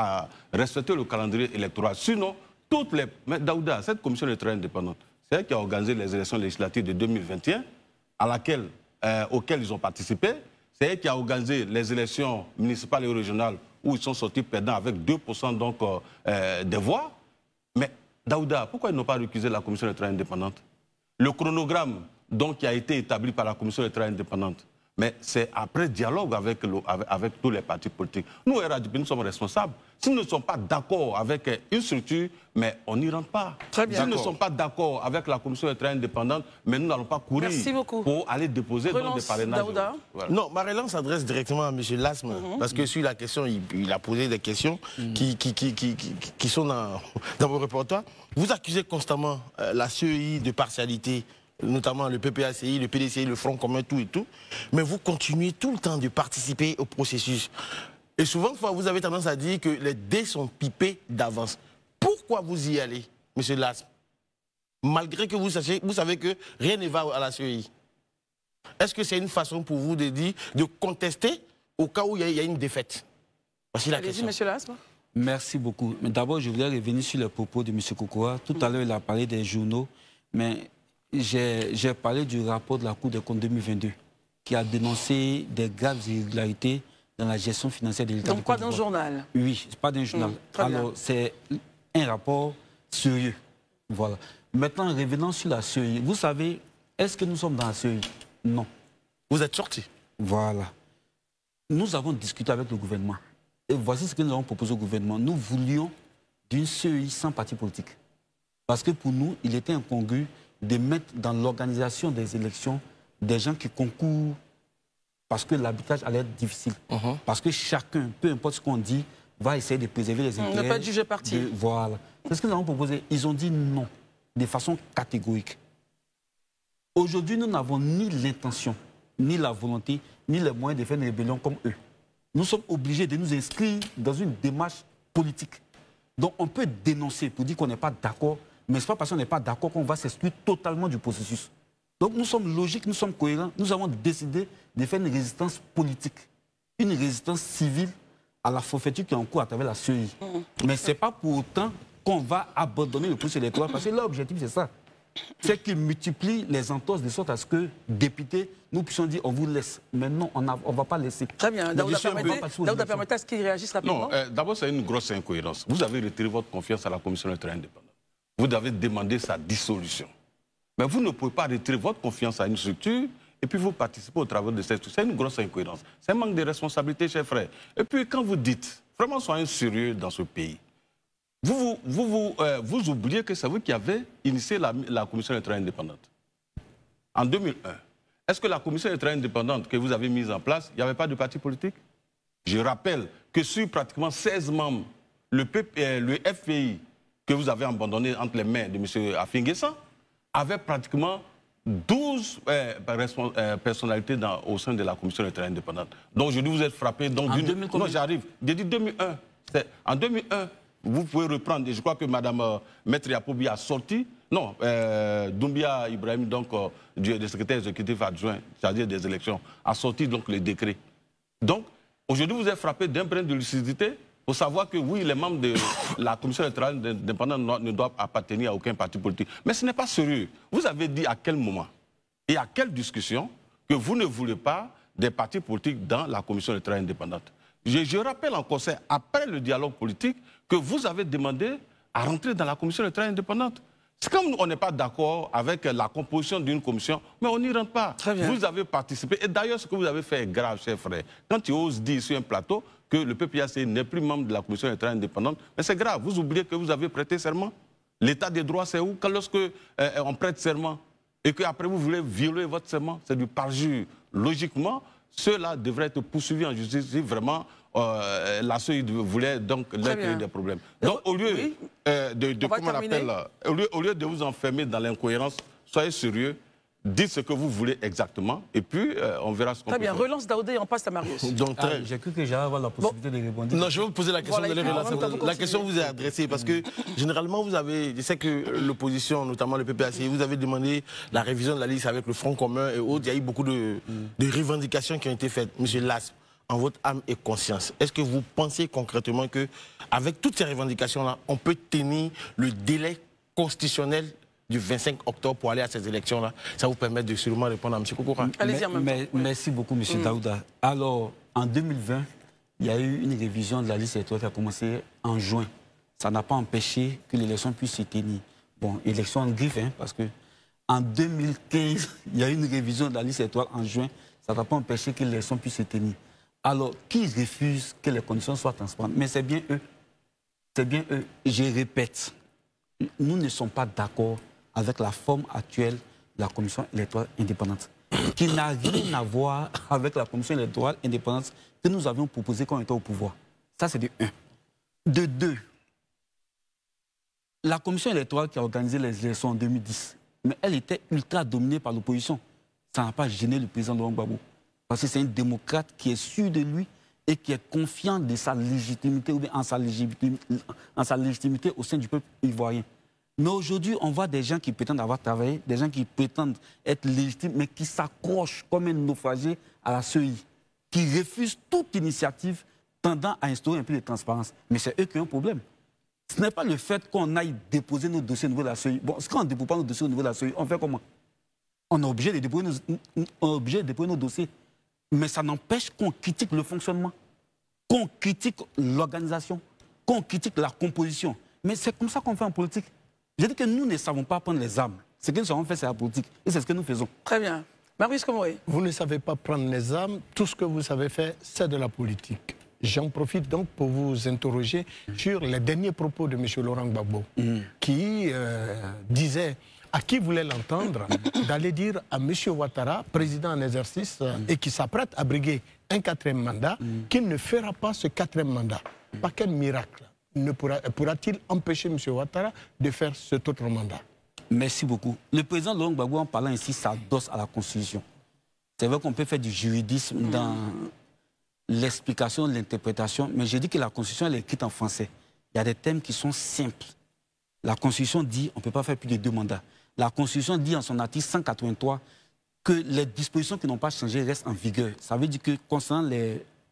respecter le calendrier électoral. Sinon, mais Daouda, cette commission électorale indépendante, c'est elle qui a organisé les élections législatives de 2021, auxquelles ils ont participé. C'est elle qui a organisé les élections municipales et régionales où ils sont sortis perdants avec 2% donc, des voix. Mais Daouda, pourquoi ils n'ont pas récusé la commission électorale indépendante? Le chronogramme donc, qui a été établi par la commission électorale indépendante, mais c'est après dialogue avec tous les partis politiques. Nous, RADP, nous sommes responsables. Si nous ne sommes pas d'accord avec une structure, mais on n'y rentre pas. Très bien. Si nous ne sommes pas d'accord avec la commission électorale indépendante, mais nous n'allons pas courir pour aller déposer dans des parrainages. Voilà. Non, ma relance s'adresse directement à M. Lasme, parce que sur la question, il a posé des questions qui sont dans vos reportages. Vous accusez constamment la CEI de partialité, notamment le PPACI, le PDCI, le Front commun, tout et tout, mais vous continuez tout le temps de participer au processus. Et souvent, vous avez tendance à dire que les dés sont pipés d'avance. Pourquoi vous y allez, M. Lasme, malgré que vous savez que rien ne va à la CEI? Est-ce que c'est une façon pour vous de dire, de contester au cas où il y a une défaite? Voici la question. Allez-y, M. Lasme. Merci beaucoup. Mais d'abord, je voudrais revenir sur les propos de M. Kokoa. Tout à l'heure, il a parlé des journaux, mais j'ai parlé du rapport de la Cour des comptes 2022 qui a dénoncé des graves irrégularités dans la gestion financière de l'État. Donc pas d'un journal? Oui, pas d'un journal. Alors, c'est un rapport sérieux. Voilà. Maintenant, revenons sur la CEI. Vous savez, est-ce que nous sommes dans la CEI? Non. Vous êtes sortis? Voilà. Nous avons discuté avec le gouvernement. Et voici ce que nous avons proposé au gouvernement. Nous voulions d'une CEI sans parti politique. Parce que pour nous, il était incongru de mettre dans l'organisation des élections des gens qui concourent parce que l'habitage allait être difficile. Parce que chacun, peu importe ce qu'on dit, va essayer de préserver les intérêts. Ne pas juger parti. Voilà. C'est ce que nous avons proposé. Ils ont dit non, de façon catégorique. Aujourd'hui, nous n'avons ni l'intention, ni la volonté, ni les moyens de faire une rébellion comme eux. Nous sommes obligés de nous inscrire dans une démarche politique. Donc on peut dénoncer pour dire qu'on n'est pas d'accord, mais ce n'est pas parce qu'on n'est pas d'accord qu'on va s'exclure totalement du processus. Donc nous sommes logiques, nous sommes cohérents, nous avons décidé de faire une résistance politique, une résistance civile à la forfaiture qui est en cours à travers la CEI. Mais ce n'est pas pour autant qu'on va abandonner le processus électoral, parce que l'objectif c'est ça. C'est qu'ils multiplient les entorses de sorte à ce que, députés, nous puissions dire on vous laisse. Mais non, on ne va pas laisser. Très bien. Daouda, permettez à ce qu'il réagisse rapidement. Non, d'abord, c'est une grosse incohérence. Vous avez retiré votre confiance à la commission électorale indépendante. Vous avez demandé sa dissolution. Mais vous ne pouvez pas retirer votre confiance à une structure et puis vous participez au travail de cette structure. C'est une grosse incohérence. C'est un manque de responsabilité, chers frères. Et puis, quand vous dites, vraiment soyez sérieux dans ce pays, vous oubliez que c'est vous qui avez initié la commission électorale indépendante. En 2001, est-ce que la commission électorale indépendante que vous avez mise en place, il n'y avait pas de parti politique? Je rappelle que sur pratiquement 16 membres, le FPI que vous avez abandonné entre les mains de M. Afinguessan avait pratiquement 12 personnalités au sein de la commission électorale indépendante. Donc aujourd'hui, vous êtes frappé. Donc, non, j'arrive. J'ai dit 2001. En 2001, vous pouvez reprendre, et je crois que Mme Maître Yapoubi a sorti, non, Doumbia Ibrahim, donc, le secrétaire exécutif adjoint chargé des élections, a sorti donc le décret. Donc, aujourd'hui, vous êtes frappé d'un brin de lucidité pour savoir que oui, les membres de la commission électorale indépendante ne doivent appartenir à aucun parti politique. Mais ce n'est pas sérieux. Vous avez dit à quel moment et à quelle discussion que vous ne voulez pas des partis politiques dans la commission électorale indépendante. Je rappelle encore, c'est après le dialogue politique que vous avez demandé à rentrer dans la commission électorale indépendante. Comme on n'est pas d'accord avec la composition d'une commission, mais on n'y rentre pas. Vous avez participé. Et d'ailleurs, ce que vous avez fait est grave, chers frères. Quand tu oses dire sur un plateau que le PPAC n'est plus membre de la commission électorale indépendante, mais c'est grave. Vous oubliez que vous avez prêté serment. L'état des droits, c'est où? Quand lorsque on prête serment et qu'après vous voulez violer votre serment, c'est du parjure. Logiquement, ceux-là devraient être poursuivis en justice si vraiment la CEI voulait donc leur créer des problèmes. Donc au lieu au lieu de vous enfermer dans l'incohérence, soyez sérieux, dites ce que vous voulez exactement et puis on verra ce qu'on peut faire. Très bien, relance Daoudé et on passe à Marius. Donc j'ai cru que j'allais avoir la possibilité de répondre. Non, je vais vous poser la question. La question vous est adressée parce que généralement vous avez, je sais que l'opposition, notamment le PPAC, vous avez demandé la révision de la liste avec le Front commun et autres. Il y a eu beaucoup de revendications qui ont été faites. Monsieur Lasme, en votre âme et conscience, est-ce que vous pensez concrètement que avec toutes ces revendications-là, on peut tenir le délai constitutionnel du 25 octobre pour aller à ces élections-là? Ça vous permet de sûrement répondre à M. Kokora. Merci beaucoup, M. Daouda. Alors, en 2020, il y a eu une révision de la liste électorale qui a commencé en juin. Ça n'a pas empêché que l'élection puisse se tenir. Bon, élection en griffe, hein, parce que en 2015, il y a eu une révision de la liste électorale en juin. Ça n'a pas empêché que l'élection puisse se tenir. Alors, qui refuse que les conditions soient transparentes? Mais c'est bien eux. C'est bien eux. Je répète, nous ne sommes pas d'accord avec la forme actuelle de la commission électorale indépendante, qui n'a rien à voir avec la commission électorale indépendante que nous avions proposée quand on était au pouvoir. Ça, c'est de 1. De 2, la commission électorale qui a organisé les élections en 2010, mais elle était ultra dominée par l'opposition. Ça n'a pas gêné le président Laurent Gbagbo. Parce que c'est un démocrate qui est sûr de lui et qui est confiant de sa légitimité ou bien en sa légitimité au sein du peuple ivoirien. Mais aujourd'hui, on voit des gens qui prétendent avoir travaillé, des gens qui prétendent être légitimes, mais qui s'accrochent comme un naufragé à la CEI, qui refusent toute initiative tendant à instaurer un peu de transparence. Mais c'est eux qui ont un problème. Ce n'est pas le fait qu'on aille déposer nos dossiers au niveau de la CEI. Bon, quand on ne dépose pas nos dossiers au niveau de la CEI, on fait comment? On est obligé de déposer nos dossiers. Mais ça n'empêche qu'on critique le fonctionnement, qu'on critique l'organisation, qu'on critique la composition. Mais c'est comme ça qu'on fait en politique. Je dis que nous ne savons pas prendre les armes. Ce que nous savons faire, c'est la politique. Et c'est ce que nous faisons. Très bien. Marius Komoré. Vous ne savez pas prendre les armes. Tout ce que vous savez faire, c'est de la politique. J'en profite donc pour vous interroger sur les derniers propos de M. Laurent Gbagbo, qui disait à qui voulait l'entendre d'aller dire à M. Ouattara, président en exercice, et qui s'apprête à briguer un 4e mandat, qu'il ne fera pas ce 4e mandat. Par quel miracle pourra-t-il empêcher M. Ouattara de faire cet autre mandat? Merci beaucoup. Le président Laurent Gbagbo, en parlant ici, s'adosse à la Constitution. C'est vrai qu'on peut faire du juridisme dans l'explication, l'interprétation, mais je dis que la Constitution, elle est écrite en français. Il y a des thèmes qui sont simples. La Constitution dit qu'on ne peut pas faire plus de 2 mandats. La Constitution dit en son article 183 que les dispositions qui n'ont pas changé restent en vigueur. Ça veut dire que concernant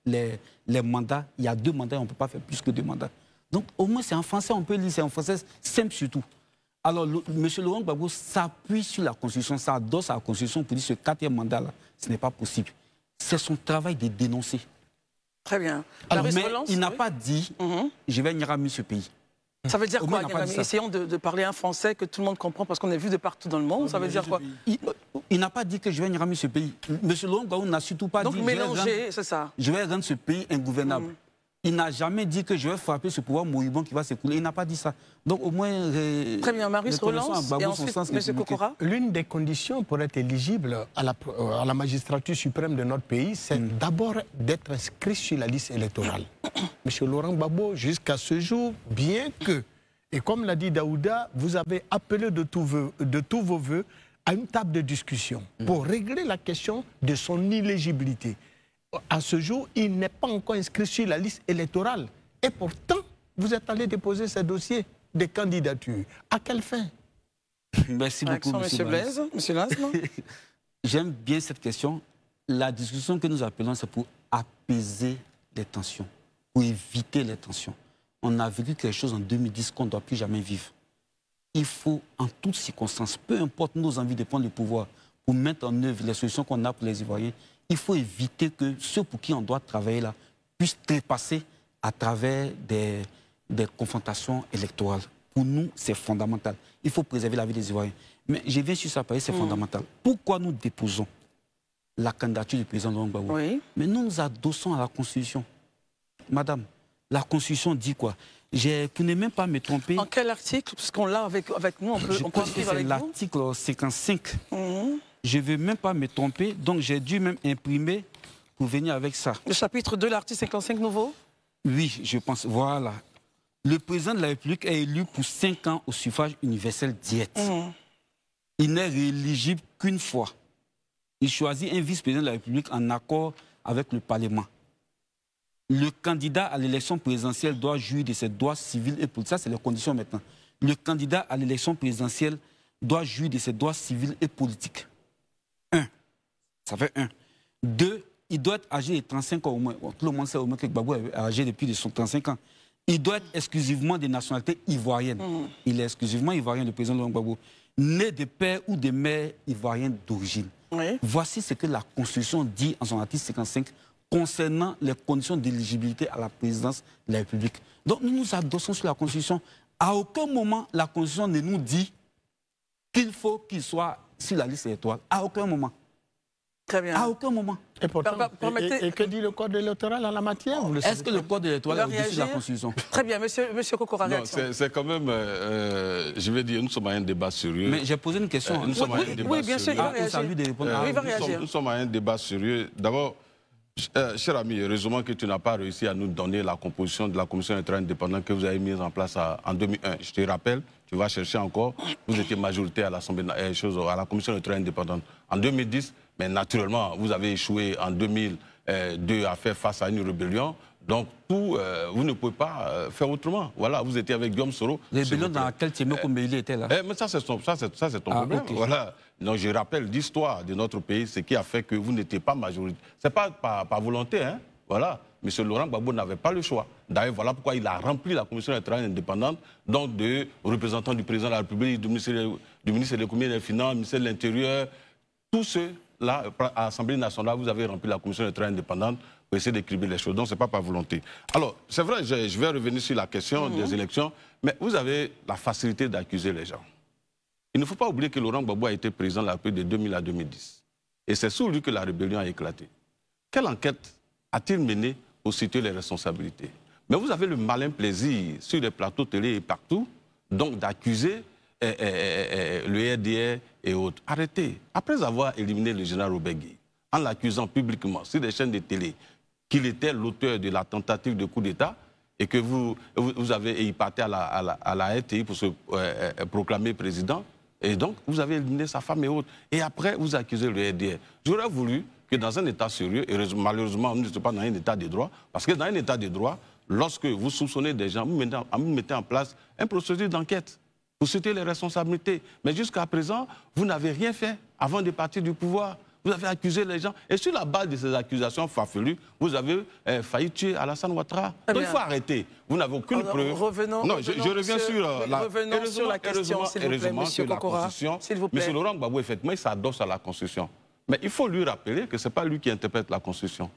les mandats, il y a 2 mandats et on ne peut pas faire plus que 2 mandats. Donc au moins c'est en français, on peut lire, c'est en français simple surtout. Alors M. Laurent Gbagbo s'appuie sur la Constitution, s'adosse à la Constitution pour dire que ce 4e mandat-là, ce n'est pas possible. C'est son travail de dénoncer. Très bien. Alors, mais il n'a pas dit je vais Niarami ce pays. Ça veut dire quoi, essayons de parler un français que tout le monde comprend parce qu'on est vu de partout dans le monde. Ça veut dire quoi? Il n'a pas dit que je vais Niarami ce pays. M. Laurent Gbagbo n'a surtout pas dit mélanger, c'est ça. Je vais rendre ce pays ingouvernable. Il n'a jamais dit que je vais frapper ce pouvoir moribond qui va s'écouler. Il n'a pas dit ça. Donc au moins... Très bien, Marius relance et ensuite M. Kokora. L'une des conditions pour être éligible à la magistrature suprême de notre pays, c'est d'abord d'être inscrit sur la liste électorale. M. Laurent Gbagbo, jusqu'à ce jour, bien que, et comme l'a dit Daouda, vous avez appelé de tous vos voeux à une table de discussion pour régler la question de son illégibilité. À ce jour, il n'est pas encore inscrit sur la liste électorale. Et pourtant, vous êtes allé déposer ces dossiers de candidature. À quelle fin? Merci beaucoup, M. Blaise. M. Lasme. J'aime bien cette question. La discussion que nous appelons, c'est pour apaiser les tensions, pour éviter les tensions. On a vécu quelque chose en 2010 qu'on ne doit plus jamais vivre. Il faut, en toutes circonstances, peu importe nos envies de prendre le pouvoir, pour mettre en œuvre les solutions qu'on a pour les Ivoiriens, il faut éviter que ceux pour qui on doit travailler là puissent trépasser à travers des confrontations électorales. pour nous, c'est fondamental. Il faut préserver la vie des Ivoiriens. Mais je viens sur ça, parce que c'est fondamental. Pourquoi nous déposons la candidature du président Laurent Gbagbo? Mais nous nous adossons à la Constitution. Madame, la Constitution dit quoi? Pour ne même pas me tromper... En quel article? Parce qu'on l'a avec nous, on peut suivre avec vous. L'article 55. Je ne veux même pas me tromper, donc j'ai dû même imprimer pour venir avec ça. Le chapitre 2, l'article 55 nouveau? Oui, je pense. Voilà. Le président de la République est élu pour 5 ans au suffrage universel direct. Il n'est rééligible qu'une fois. Il choisit un vice-président de la République en accord avec le Parlement. Le candidat à l'élection présidentielle doit jouir de ses droits civils et politiques. Ça, c'est les conditions maintenant. Le candidat à l'élection présidentielle doit jouir de ses droits civils et politiques. 1. Ça fait 1. 2. Il doit être âgé de 35 ans au moins. Tout le monde sait au moins que Gbagbo est âgé depuis de 35 ans. Il doit être exclusivement de nationalité ivoirienne. Il est exclusivement ivoirien, le président Laurent Gbagbo. Né de père ou de mère ivoirienne d'origine. Voici ce que la Constitution dit en son article 55 concernant les conditions d'éligibilité à la présidence de la République. Donc nous nous adossons sur la Constitution. À aucun moment, la Constitution ne nous dit qu'il faut qu'il soit sur la liste électorale. À aucun moment. Très bien. À aucun moment. Et pourtant, et que dit le code électoral en la matière? Est-ce que le code électoral est au-dessus de la Constitution? Très bien, monsieur Kokora. C'est quand même, je vais dire, nous sommes à un débat sérieux. Mais j'ai posé une question. Oui, bien sûr, il va réagir. Nous sommes à un débat sérieux. D'abord, cher ami, heureusement que tu n'as pas réussi à nous donner la composition de la commission électorale indépendante que vous avez mise en place en 2001. Je te rappelle, tu vas chercher encore, vous étiez majoritaire à l'Assemblée, à la commission électorale indépendante en 2010, mais naturellement, vous avez échoué en 2002 à faire face à une rébellion. Donc, vous ne pouvez pas faire autrement. Voilà, vous étiez avec Guillaume Soro. Rébellion dans laquelle Timo Kombeli était là. Mais ça, c'est ton problème. Okay. Voilà. Donc, je rappelle l'histoire de notre pays, ce qui a fait que vous n'étiez pas majoritaire. Ce n'est pas par volonté, hein. Voilà. M. Laurent Gbagbo n'avait pas le choix. D'ailleurs, voilà pourquoi il a rempli la commission électorale indépendante, donc de représentants du président de la République, du ministre de l'économie et des finances, du ministère de l'Intérieur, tous ceux-là, à l'Assemblée nationale, vous avez rempli la commission électorale indépendante pour essayer d'équilibrer les choses. Donc, ce n'est pas par volonté. Alors, c'est vrai, je vais revenir sur la question des élections, mais vous avez la facilité d'accuser les gens. Il ne faut pas oublier que Laurent Gbagbo a été président de la République de 2000 à 2010. Et c'est sous lui que la rébellion a éclaté. Quelle enquête a-t-il menée pour situer les responsabilités? Mais vous avez le malin plaisir, sur les plateaux télé et partout, donc d'accuser le RDR et autres. Arrêtez. Après avoir éliminé le général Robert Gueye, en l'accusant publiquement sur des chaînes de télé qu'il était l'auteur de la tentative de coup d'État et que vous avez épaté à la RTI pour se proclamer président, et donc vous avez éliminé sa femme et autres. Et après, vous accusez le RDR. J'aurais voulu que dans un État sérieux, et malheureusement, nous ne sommes pas dans un État de droit, parce que dans un État de droit, lorsque vous soupçonnez des gens, vous mettez en place un procédure d'enquête pour citer les responsabilités. Mais jusqu'à présent, vous n'avez rien fait avant de partir du pouvoir. Vous avez accusé les gens. Et sur la base de ces accusations farfelues, vous avez failli tuer Alassane Ouattara. Donc il faut arrêter. Vous n'avez aucune preuve. Revenons sur la question, s'il vous plaît, M. Kokora. M. Laurent Gbagbo, effectivement, il s'adosse à la Constitution. Mais il faut lui rappeler que ce n'est pas lui qui interprète la Constitution.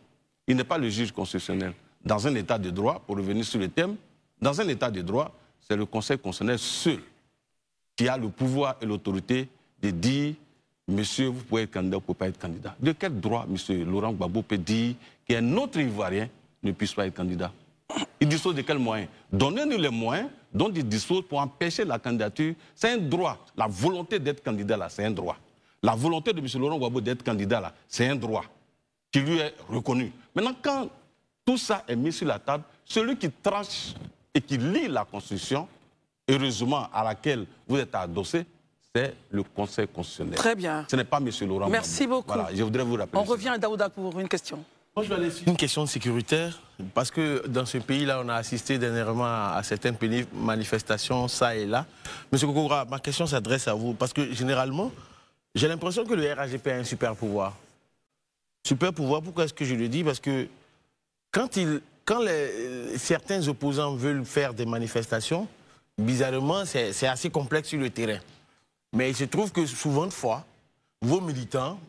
Il n'est pas le juge constitutionnel. Dans un État de droit, pour revenir sur le thème, dans un État de droit, c'est le Conseil constitutionnel seul qui a le pouvoir et l'autorité de dire « Monsieur, vous pouvez être candidat ou vous ne pouvez pas être candidat ». De quel droit M. Laurent Gbagbo peut dire qu'un autre Ivoirien ne puisse pas être candidat? Il dispose de quels moyens? Donnez-nous les moyens dont il dispose pour empêcher la candidature. C'est un droit. La volonté d'être candidat, là, c'est un droit. La volonté de M. Laurent Gbagbo d'être candidat, là, c'est un droit qui lui est reconnu. Maintenant, quand tout ça est mis sur la table, celui qui tranche et qui lit la Constitution, heureusement à laquelle vous êtes adossé, c'est le Conseil constitutionnel. Très bien. Ce n'est pas M. Laurent Gbagbo. Merci beaucoup. Voilà, je voudrais vous rappeler. On revient à Daouda pour une question. Moi, je vais aller sur une question sécuritaire, parce que dans ce pays-là, on a assisté dernièrement à certaines manifestations, ça et là. Monsieur Kokora, ma question s'adresse à vous, parce que généralement, j'ai l'impression que le RAGP a un super pouvoir. Super pouvoir, pourquoi est-ce que je le dis? Parce que quand certains opposants veulent faire des manifestations, bizarrement, c'est assez complexe sur le terrain. Mais il se trouve que souvent de fois, vos militants,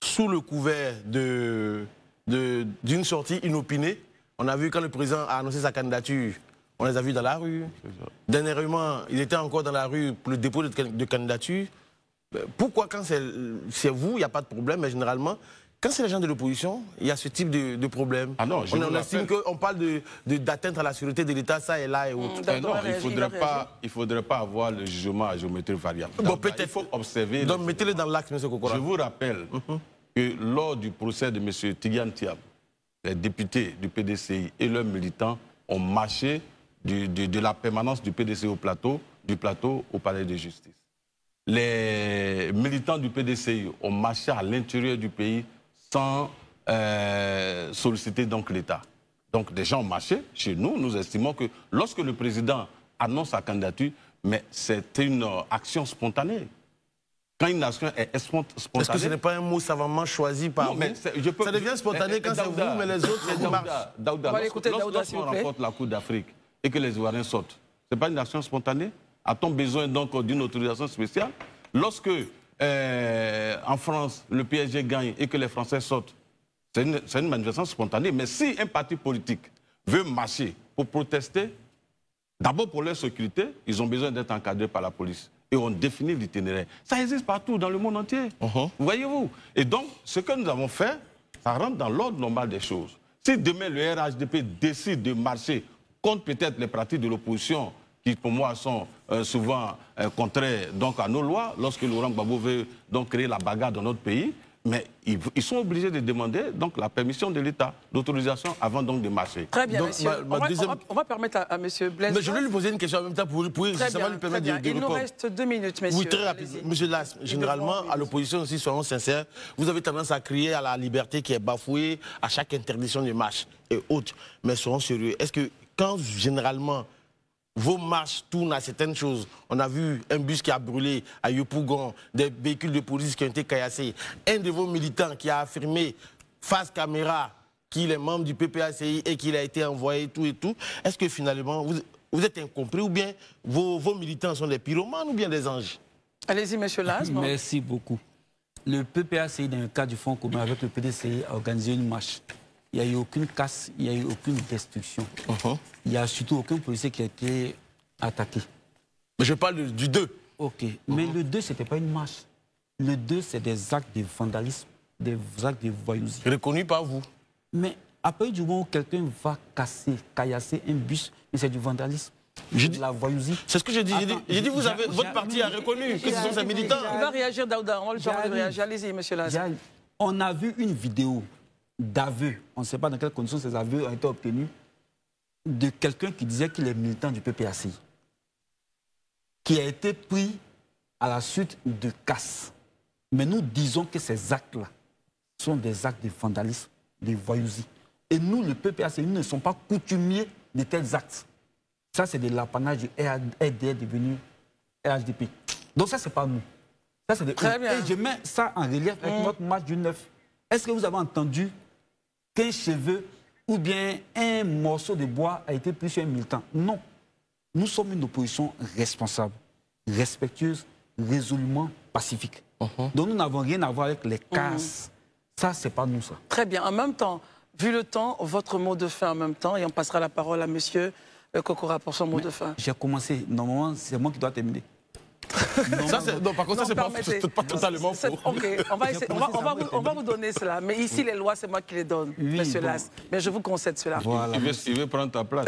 sous le couvert d'une sortie inopinée, on a vu quand le président a annoncé sa candidature, on les a vus dans la rue. Dernièrement, ils étaient encore dans la rue pour le dépôt de candidature. Pourquoi quand c'est vous, il n'y a pas de problème, mais généralement, quand c'est les gens de l'opposition, il y a ce type de problème. Ah non, on estime qu'on parle d'atteinte à la sécurité de l'État, ça et là et autres. Non, il ne faudrait pas avoir le jugement à géométrie variable. Bon, peut-être. Il faut observer. Donc mettez-le dans l'axe, M. Kokora. Je vous rappelle que lors du procès de M. Tidiane Thiam, les députés du PDCI et leurs militants ont marché de la permanence du PDCI du plateau au palais de justice. Les militants du PDCI ont marché à l'intérieur du pays sans solliciter donc l'État. Donc des gens ont marché. Chez nous, nous estimons que lorsque le président annonce sa candidature, mais c'est une action spontanée. Quand une action est spontanée... Est-ce que ce n'est pas un mot savamment choisi par vous? Ça devient spontané quand c'est vous, mais les autres, c'est une marche. Lorsqu'on remporte la Coupe d'Afrique et que les Ivoiriens sortent, ce n'est pas une action spontanée? A-t-on besoin donc d'une autorisation spéciale? Lorsque, en France, le PSG gagne et que les Français sortent, c'est une manifestation spontanée. Mais si un parti politique veut marcher pour protester, d'abord pour leur sécurité, ils ont besoin d'être encadrés par la police. Et on définit l'itinéraire. Ça existe partout dans le monde entier. Voyez-vous? Et donc, ce que nous avons fait, ça rentre dans l'ordre normal des choses. Si demain le RHDP décide de marcher contre peut-être les pratiques de l'opposition, qui pour moi sont souvent contraires donc, à nos lois, lorsque Laurent Gbagbo veut donc, créer la bagarre dans notre pays, mais ils sont obligés de demander donc, la permission de l'État, l'autorisation avant donc, de marcher. Très bien, donc, monsieur. On va permettre à M. Blaise... Mais je voulais lui poser une question en même temps pour justement lui permettre de répondre. Il nous reste 2 minutes, messieurs. Oui, très rapidement. Monsieur Las, généralement, à l'opposition aussi, soyons sincères, vous avez tendance à crier à la liberté qui est bafouée, à chaque interdiction de marche et autres. Mais soyons sérieux. Est-ce que quand, généralement, vos marches tournent à certaines choses. On a vu un bus qui a brûlé à Yopougon, des véhicules de police qui ont été caillassés. Un de vos militants qui a affirmé face caméra qu'il est membre du PPACI et qu'il a été envoyé tout et tout. Est-ce que finalement, vous êtes incompris ou bien vos militants sont des pyromanes ou bien des anges? Allez-y, monsieur Las. Merci beaucoup. Le PPACI, dans le cadre du Fonds commun avec le PDCI, a organisé une marche. Il n'y a eu aucune casse, il n'y a eu aucune destruction. Il n'y a surtout aucun policier qui a été attaqué. Mais je parle du 2. Ok, mais le 2, ce n'était pas une marche. Le 2, c'est des actes de vandalisme, des actes de voyousie. Reconnu par vous. Mais à partir du moment où quelqu'un va caillasser un bus, c'est du vandalisme. De la voyousie. C'est ce que j'ai dit. J'ai dit, votre parti a reconnu que ce sont ses militants. Il va réagir, Daouda. On va le faire réagir. Allez-y, monsieur Las. On a vu une vidéo d'aveu, on ne sait pas dans quelles conditions ces aveux ont été obtenus, de quelqu'un qui disait qu'il est militant du PPACI, qui a été pris à la suite de casse. Mais nous disons que ces actes-là sont des actes de vandalisme, de voyousie. Et nous, le PPACI, nous ne sommes pas coutumiers de tels actes. Ça, c'est de l'apanage du RDR devenu RHDP. Donc ça, c'est pas nous. Ça, c'est Très bien. Et je mets ça en relief avec notre match du 9. Est-ce que vous avez entendu qu'un cheveu ou bien un morceau de bois a été pris sur un militant? Non. Nous sommes une opposition responsable, respectueuse, résolument pacifique. Donc nous n'avons rien à voir avec les casses. Ça, c'est pas nous, ça. Très bien. En même temps, vu le temps, votre mot de fin en même temps, et on passera la parole à monsieur Kokora pour son mot de fin. J'ai commencé. Normalement, c'est moi qui dois terminer. Non, par contre, ça, c'est pas totalement faux. Ok, on va vous donner cela. Mais ici, les lois, c'est moi qui les donne, monsieur Las. Mais je vous concède cela. Voilà. Il veut prendre ta place.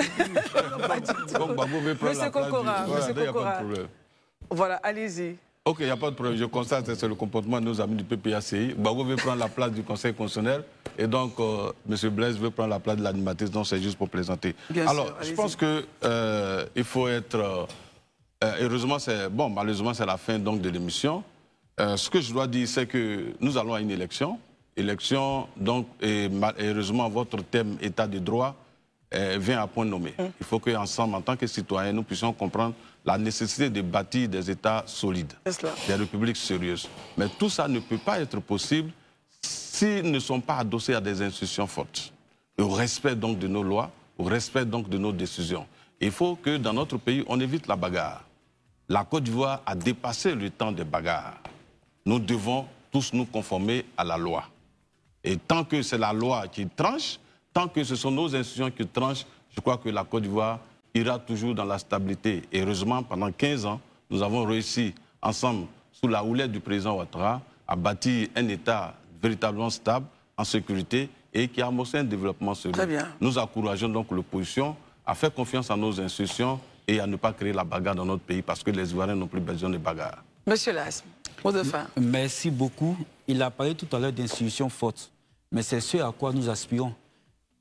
Monsieur Kokora, voilà, allez-y. Ok, il n'y a pas de problème. Je constate que c'est le comportement de nos amis du PPACI. Gbagbo veut prendre la place du Conseil constitutionnel. Et donc, M. Blaise veut prendre la place de l'animatrice. Donc, c'est juste pour plaisanter. Alors, je pense qu'il faut être... heureusement, malheureusement, c'est la fin donc, de l'émission. Ce que je dois dire, c'est que nous allons à une élection. Donc, et heureusement, votre thème État de droit vient à point nommé. Il faut qu'ensemble, en tant que citoyens, nous puissions comprendre la nécessité de bâtir des États solides, des républiques sérieuses. Mais tout ça ne peut pas être possible s'ils ne sont pas adossés à des institutions fortes. Au respect donc de nos lois, au respect donc de nos décisions. Il faut que dans notre pays, on évite la bagarre. La Côte d'Ivoire a dépassé le temps des bagarres. Nous devons tous nous conformer à la loi. Et tant que c'est la loi qui tranche, tant que ce sont nos institutions qui tranchent, je crois que la Côte d'Ivoire ira toujours dans la stabilité. Et heureusement, pendant 15 ans, nous avons réussi ensemble, sous la houlette du président Ouattara, à bâtir un État véritablement stable, en sécurité, et qui a amorcé un développement serein. Très bien. Nous encourageons donc l'opposition à faire confiance à nos institutions et à ne pas créer la bagarre dans notre pays, parce que les Ivoiriens n'ont plus besoin de bagarre. Monsieur Lasme, mot de fin. Merci beaucoup. Il a parlé tout à l'heure d'institutions fortes, mais c'est ce à quoi nous aspirons.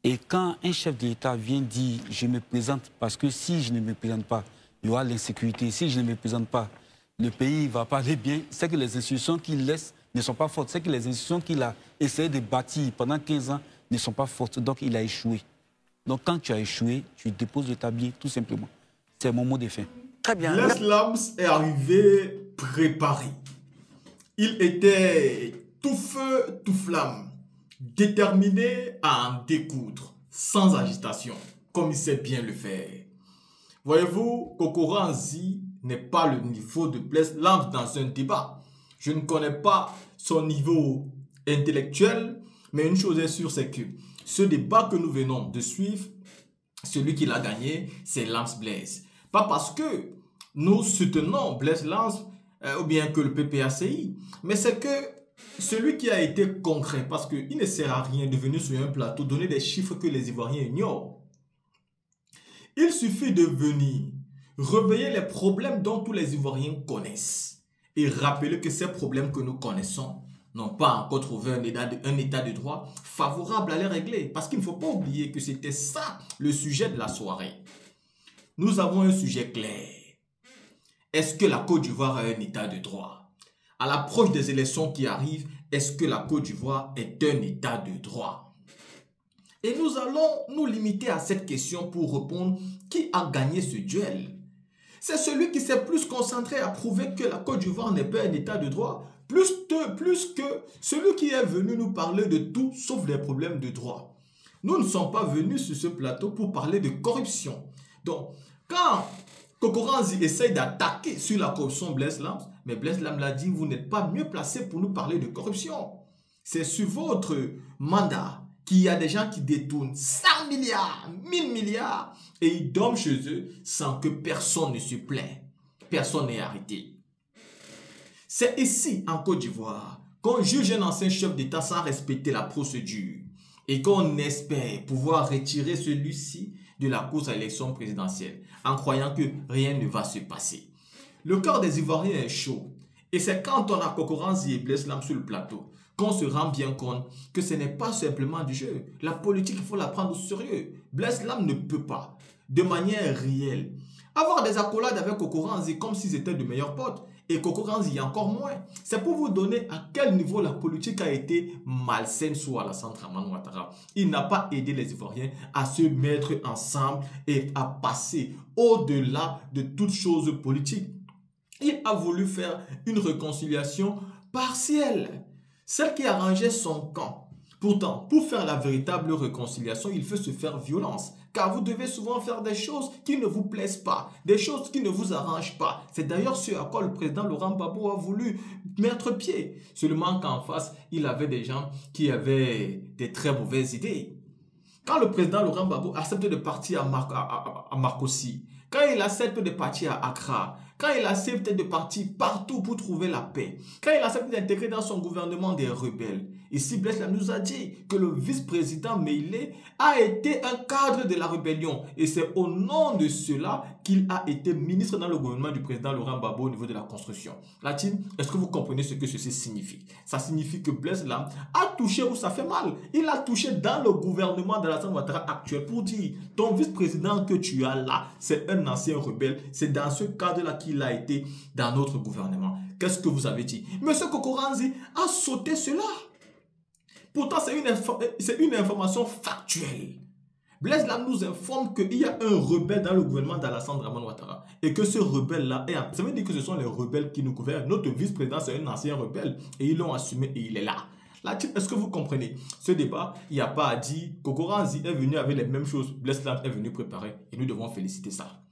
Et quand un chef de l'État vient dire « je me présente » parce que si je ne me présente pas, il y aura l'insécurité. Si je ne me présente pas, le pays ne va pas aller bien. C'est que les institutions qu'il laisse ne sont pas fortes. C'est que les institutions qu'il a essayé de bâtir pendant 15 ans ne sont pas fortes. Donc il a échoué. Donc quand tu as échoué, tu déposes le tablier, tout simplement. C'est mon mot de fin. Très bien. Bless Lams est arrivé préparé. Il était tout feu, tout flamme, déterminé à en découdre, sans agitation, comme il sait bien le faire. Voyez-vous, Kokora Anzi n'est pas le niveau de Bless Lams dans un débat. Je ne connais pas son niveau intellectuel, mais une chose est sûre, c'est que ce débat que nous venons de suivre, celui qui l'a gagné, c'est Lams Blaise. Pas parce que nous soutenons Bless Lams ou bien que le PPACI, mais c'est que celui qui a été concret, parce qu'il ne sert à rien de venir sur un plateau donner des chiffres que les Ivoiriens ignorent. Il suffit de venir réveiller les problèmes dont tous les Ivoiriens connaissent et rappeler que ces problèmes que nous connaissons n'ont pas encore trouvé un état de droit favorable à les régler. Parce qu'il ne faut pas oublier que c'était ça le sujet de la soirée. Nous avons un sujet clair. Est-ce que la Côte d'Ivoire a un état de droit? À l'approche des élections qui arrivent, est-ce que la Côte d'Ivoire est un état de droit? Et nous allons nous limiter à cette question pour répondre qui a gagné ce duel. C'est celui qui s'est plus concentré à prouver que la Côte d'Ivoire n'est pas un état de droit, plus que celui qui est venu nous parler de tout sauf des problèmes de droit. Nous ne sommes pas venus sur ce plateau pour parler de corruption. Donc, quand Kokora Anzi essaye d'attaquer sur la corruption Bless Lams, mais Bless Lams l'a dit, vous n'êtes pas mieux placé pour nous parler de corruption. C'est sur votre mandat qu'il y a des gens qui détournent 100 milliards, 1000 milliards et ils dorment chez eux sans que personne ne se plaît. Personne n'est arrêté. C'est ici, en Côte d'Ivoire, qu'on juge un ancien chef d'État sans respecter la procédure et qu'on espère pouvoir retirer celui-ci de la course à l'élection présidentielle en croyant que rien ne va se passer. Le cœur des Ivoiriens est chaud et c'est quand on a Kokora Anzi et Bless Lams sur le plateau qu'on se rend bien compte que ce n'est pas simplement du jeu. La politique, il faut la prendre au sérieux. Bless Lams ne peut pas, de manière réelle, avoir des accolades avec Kokora Anzi comme s'ils étaient de meilleurs potes. Et Kokora Anzi encore moins. C'est pour vous donner à quel niveau la politique a été malsaine sous Alassane Dramane Ouattara. Il n'a pas aidé les Ivoiriens à se mettre ensemble et à passer au-delà de toute chose politique. Il a voulu faire une réconciliation partielle, celle qui arrangeait son camp. Pourtant, pour faire la véritable réconciliation, il faut se faire violence. Car vous devez souvent faire des choses qui ne vous plaisent pas, des choses qui ne vous arrangent pas. C'est d'ailleurs ce à quoi le président Laurent Gbagbo a voulu mettre pied. Seulement qu'en face, il avait des gens qui avaient des très mauvaises idées. Quand le président Laurent Gbagbo accepte de partir à Marcoussis, quand il accepte de partir à Accra, quand il accepte de partir partout pour trouver la paix, quand il accepte d'intégrer dans son gouvernement des rebelles, ici Bless Lams nous a dit que le vice-président Meïlé a été un cadre de la rébellion et c'est au nom de cela qu'il a été ministre dans le gouvernement du président Laurent Gbagbo au niveau de la construction. La team, est-ce que vous comprenez ce que ceci signifie? Ça signifie que Bless Lams a touché où ça fait mal. Il a touché dans le gouvernement d'Alassane Ouattara actuel pour dire ton vice-président que tu as là, c'est un ancien rebelle. C'est dans ce cadre-là qu'il a été dans notre gouvernement. Qu'est-ce que vous avez dit? Monsieur Kokora Anzi a sauté cela. Pourtant, c'est une information factuelle. Bless Lams nous informe qu'il y a un rebelle dans le gouvernement d'Alassane Dramane Ouattara et que ce rebelle-là, ça veut dire que ce sont les rebelles qui nous gouvernent. Notre vice-président, c'est un ancien rebelle et ils l'ont assumé et il est là. Là, est-ce que vous comprenez? Ce débat, il n'y a pas à dire Kokora Anzi est venu avec les mêmes choses. Bless Lams est venu préparer et nous devons féliciter ça.